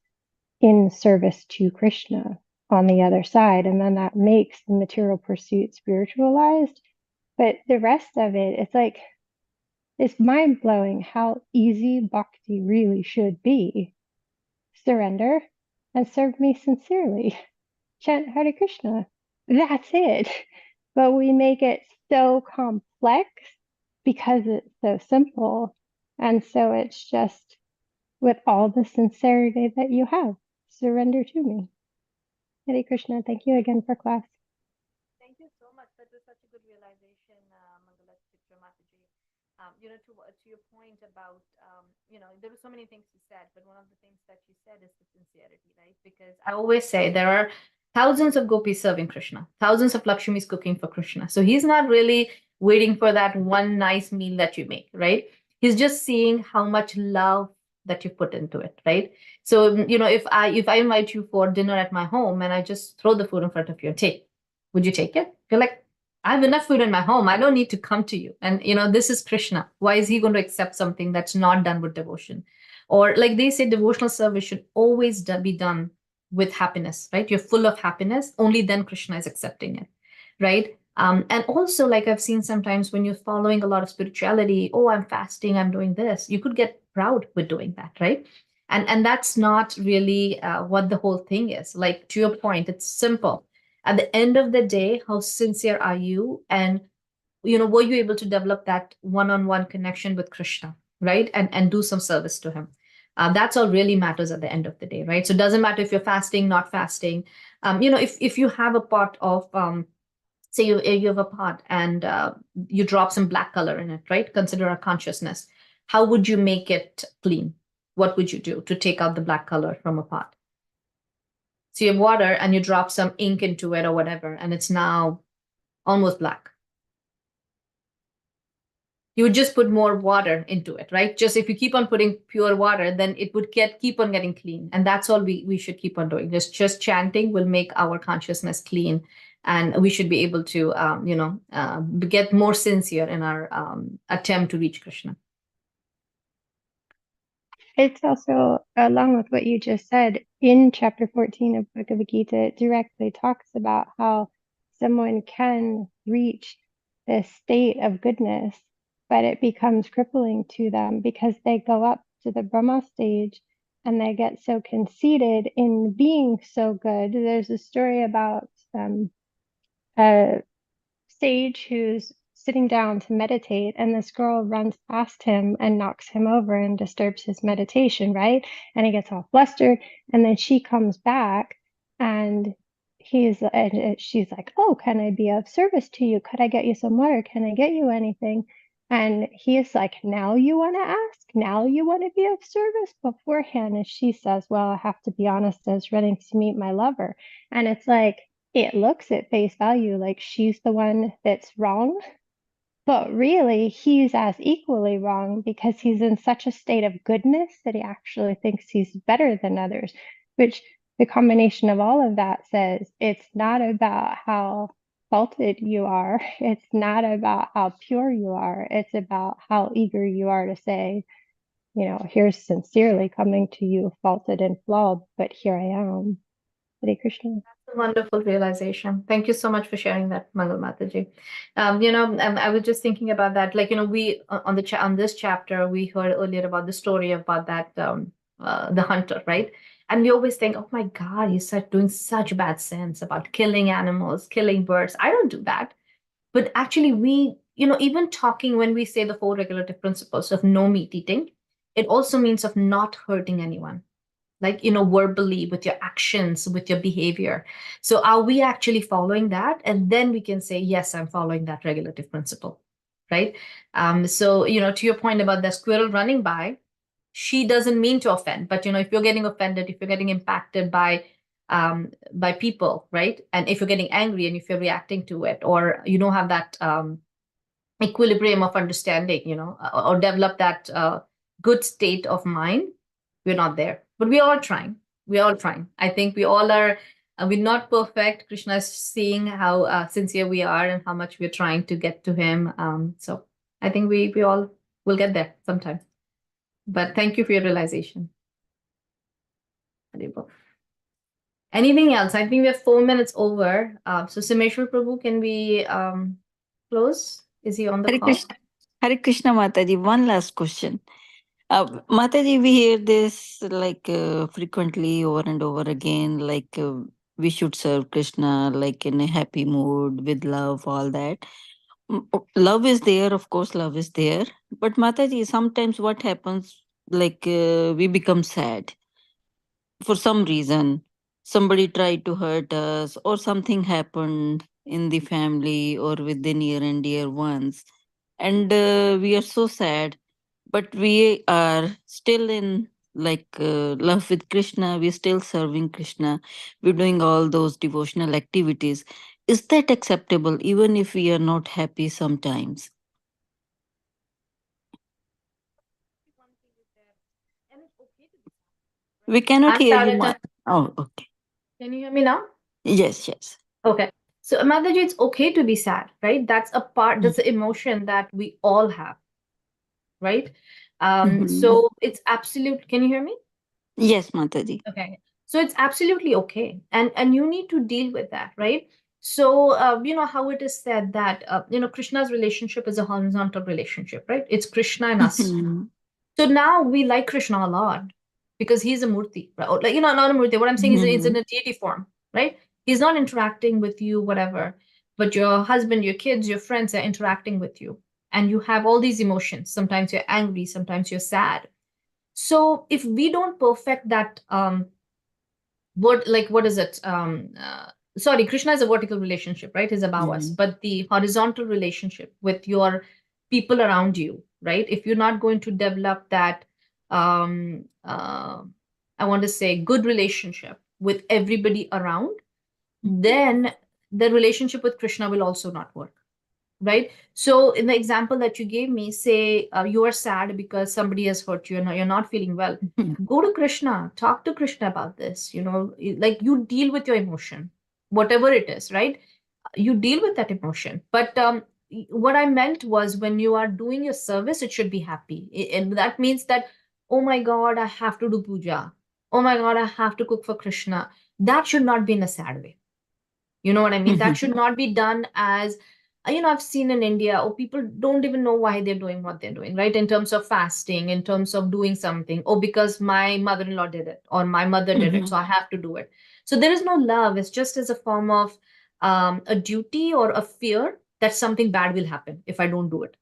in service to Krishna on the other side. And then that makes the material pursuit spiritualized. But the rest of it, it's mind blowing how easy bhakti really should be. Surrender and serve me sincerely. Chant Hare Krishna. That's it. But we make it so complex because it's so simple. And so it's just with all the sincerity that you have, surrender to me. Hare Krishna. Thank you again for class. Thank you so much. That was such a good realization, Mangala Chitra Mataji. To your point about, there were so many things you said, but one of the things that you said is the sincerity, right? Because I always say there are thousands of gopis serving Krishna, thousands of Lakshmis cooking for Krishna. So he's not really waiting for that one nice meal that you make, right? He's just seeing how much love that you put into it, right? So, if I invite you for dinner at my home and I just throw the food in front of you and take, would you take it? You're like, I have enough food in my home. I don't need to come to you. And this is Krishna. Why is he going to accept something that's not done with devotion? Or like they say, devotional service should always be done with happiness, right? You're full of happiness, only then Krishna is accepting it, right? And also, like I've seen sometimes when you're following a lot of spirituality, oh, I'm fasting, I'm doing this, you could get proud with doing that, right? And that's not really what the whole thing is. Like, to your point, it's simple. At the end of the day, how sincere are you? And were you able to develop that one-on-one connection with Krishna, right? And do some service to him. That's all really matters at the end of the day, right? So it doesn't matter if you're fasting, not fasting. If you have a pot of say you have a pot and you drop some black color in it, right? Consider a consciousness. How would you make it clean? What would you do to take out the black color from a pot? So you have water and you drop some ink into it or whatever, and it's now almost black. You would just put more water into it, right? Just if you keep on putting pure water, then it would keep on getting clean. And that's all we should keep on doing. Just chanting will make our consciousness clean. And we should be able to, get more sincere in our attempt to reach Krishna. It's also, along with what you just said, in chapter 14 of Bhagavad Gita, it directly talks about how someone can reach this state of goodness, but it becomes crippling to them because they go up to the Brahma stage and they get so conceited in being so good. There's a story about a sage who's sitting down to meditate, and this girl runs past him and knocks him over and disturbs his meditation, right? And he gets all flustered, and then she comes back and she's like, oh, can I be of service to you? Could I get you some water? Can I get you anything? And he's like, now you want to ask? Now you want to be of service? Beforehand, and she says, well, I have to be honest, I was running to meet my lover. And it's like, it looks at face value like she's the one that's wrong, but really he's as equally wrong because he's in such a state of goodness that he actually thinks he's better than others, which the combination of all of that says it's not about how faulted you are. It's not about how pure you are. It's about how eager you are to say, here's sincerely coming to you faulted and flawed, but here I am. Hare Krishna. That's a wonderful realization. Thank you so much for sharing that, Mangal Mataji. I was just thinking about that. Like, we on this chapter, we heard earlier about the story about that the hunter, right? And we always think, oh my God, he's doing such bad sins about killing animals, killing birds. I don't do that. But actually, even talking when we say the four regulative principles of no meat eating, it also means of not hurting anyone, like verbally, with your actions, with your behavior. So are we actually following that? And then we can say, yes, I'm following that regulative principle, right? So to your point about the squirrel running by, she doesn't mean to offend, but if you're getting offended, if you're getting impacted by people, right? And if you're getting angry and if you're reacting to it, or you don't have that equilibrium of understanding, or develop that good state of mind, we're not there. But we're all trying. We're all trying. I think we all are. We're not perfect. Krishna is seeing how sincere we are and how much we're trying to get to him. So I think we all will get there sometime. But thank you for your realization. Haribol. Anything else? I think we have 4 minutes over. So Simhesvara Prabhu, can we close? Is he on the Hare call? Krishna, Hare Krishna Mataji. One last question. Mataji, we hear this frequently over and over again, we should serve Krishna like in a happy mood with love, all that. Love is there, of course, love is there. But Mataji, sometimes what happens, we become sad for some reason. Somebody tried to hurt us, or something happened in the family or with the near and dear ones. And we are so sad, but we are still in love with Krishna. We're still serving Krishna. We're doing all those devotional activities. Is that acceptable, even if we are not happy sometimes? We cannot I'm hear sad you. at times. Oh, okay. Can you hear me now? Yes, yes. Okay. So Mataji, it's okay to be sad, right? That's a part, that's an emotion that we all have, right? Mhm. So it's absolute. Can you hear me? Yes, Mataji. Okay. So it's absolutely okay, and you need to deal with that, right? So how it is said that Krishna's relationship is a horizontal relationship, right? It's Krishna and us. Mhm. So now we like Krishna a lot because he's a murti, right? Or, like, not a murti. What I'm saying is it's in Mhm. a deity form, right? He's not interacting with you, whatever, but your husband, your kids, your friends are interacting with you, and you have all these emotions. Sometimes you're angry, sometimes you're sad. So if we don't perfect that, what is it? Sorry, Krishna is a vertical relationship, right? Is above us, Mhm. but the horizontal relationship with your people around you, right? If you're not going to develop that, um, uh, I want to say, good relationship with everybody around, then the relationship with Krishna will also not work, right? So in the example that you gave me, say you are sad because somebody has hurt you and you're not feeling well, Mhm. go to Krishna, talk to Krishna about this, like you deal with your emotion, whatever it is, right? You deal with that emotion. But what I meant was, when you are doing your service, it should be happy. And that means that, oh my God, I have to do puja, oh my God, I have to cook for Krishna. That should not be in a sad way. You know what I mean? That should not be done as, I've seen in India, or people don't even know why they're doing what they're doing, right? In terms of fasting, in terms of doing something, or because my mother-in-law did it, or my mother did it, so Mhm. I have to do it. So there is no love. It's just as a form of a duty or a fear that something bad will happen if I don't do it,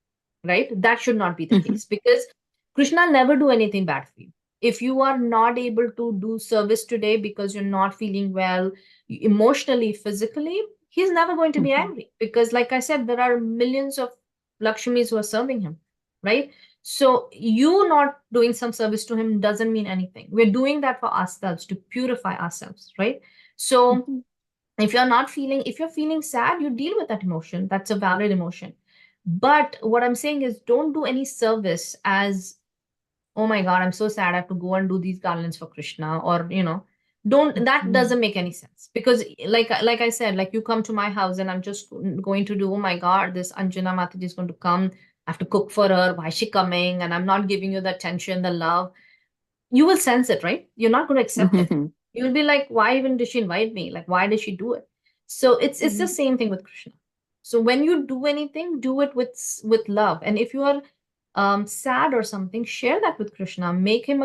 right? That should not be the Mhm. case, because Krishna never do anything bad for you. If you are not able to do service today because you're not feeling well, emotionally, physically, he's never going to be Mhm. angry, because, like I said, there are millions of Lakshmis who are serving him, right? So you not doing some service to him doesn't mean anything. We're doing that for ourselves, to purify ourselves, right? So Mhm. if you're feeling sad, you deal with that emotion. That's a valid emotion. But what I'm saying is, don't do any service as, oh my God, I'm so sad, I have to go and do these garlands for Krishna, or don't. That Mhm. doesn't make any sense, because like I said, like, you come to my house and I'm just going to do, oh my God, this Anjana Mataji is going to come, I have to cook for her, why is she coming, and I'm not giving you the attention, the love. You will sense it, right? You're not going to accept it. Mhm. You'll be like, why even did she invite me? Like, why did she do it? So it's the Mhm. same thing with Krishna. So when you do anything, do it with love. And if you are sad or something, share that with Krishna. Make him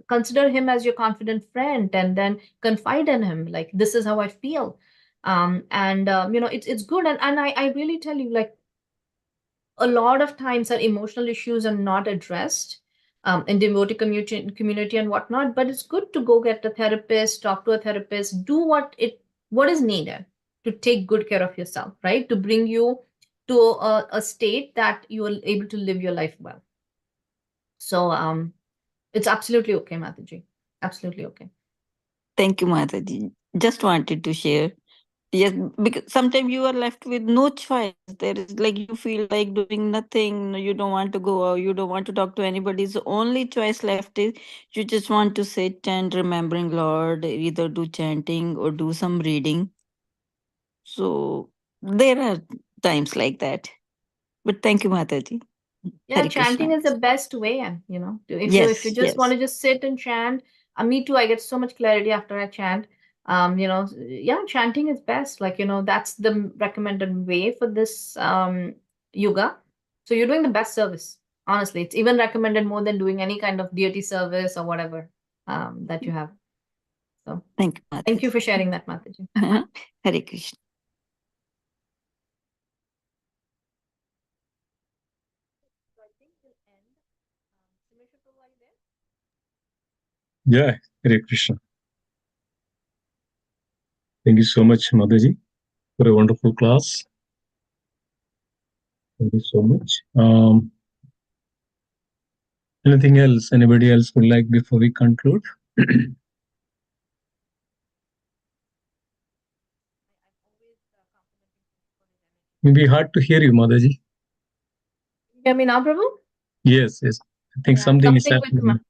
consider him as your confident friend, and then confide in him. Like, this is how I feel. And it's good. And I really tell you, like, a lot of times our emotional issues are not addressed in devotee community and whatnot. But it's good to go get a therapist, talk to a therapist, do what is needed to take good care of yourself, right? To bring you to a state that you are able to live your life well. So it's absolutely okay, Mataji. Absolutely okay. Thank you, Mataji. Just wanted to share. Yes, because sometimes you are left with no choice. There is like you feel like doing nothing. No, you don't want to go out. You don't want to talk to anybody. The only choice left is you just want to sit and remembering Lord, either do chanting or do some reading. So there are times like that. But thank you, Mataji. Yeah, Hare chanting Krishna. is the best way. And if you Yes, just want yes. to just sit and chant, me too. I get so much clarity after I chant. Yeah, chanting is best. Like, that's the recommended way for this yoga. So you're doing the best service. Honestly, it's even recommended more than doing any kind of deity service or whatever that you have. So Thank you, thank you Mataji. for sharing that, Mataji. Hare Krishna. So I think we'll end. Simhesvara, are you there? Yeah, Hare Krishna. Thank you so much, Mataji, for a wonderful class. Thank you so much. Anything else? Anybody else would like before we conclude? I'm always complimenting him for his energy. Maybe hard to hear you, Mataji. Can you hear me now, Prabhu? Yes, yes. I think Yeah, something is something with my happening.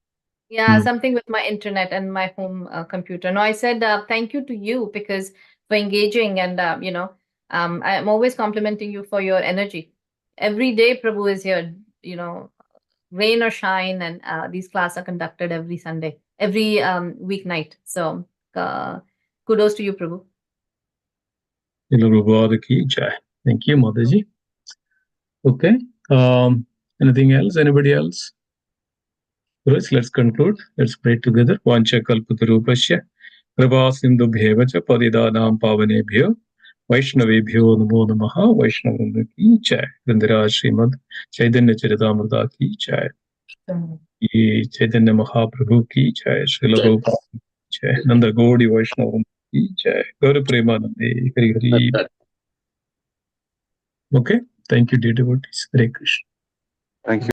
Yeah, Hmm. something with my internet and my home computer. No, I said thank you to you, because for engaging, and I'm always complimenting you for your energy. Every day, Prabhu is here. Rain or shine, and these classes are conducted every Sunday. every weeknight. So kudos to you, Prabhu. Thank you, Mataji. Okay. Anything else? Anybody else? Let's conclude. Let's pray together. Vancha kalpatarupasya कृपा सिंधुभ्येव च पतितानां पावनेभ्यो वैष्णवेभ्यो नमो नमः। वैष्णव की जय। वृंदराज श्रीमद चैतन्य चरितामृता की जय। ये चैतन्य महाप्रभु की जय। श्रील प्रभुपाद की जय। नंद गौड़ी वैष्णव की जय। गौर प्रेमानंदे Hari Hari. Okay, thank you, dear devotees. Hare Krishna. Thank you.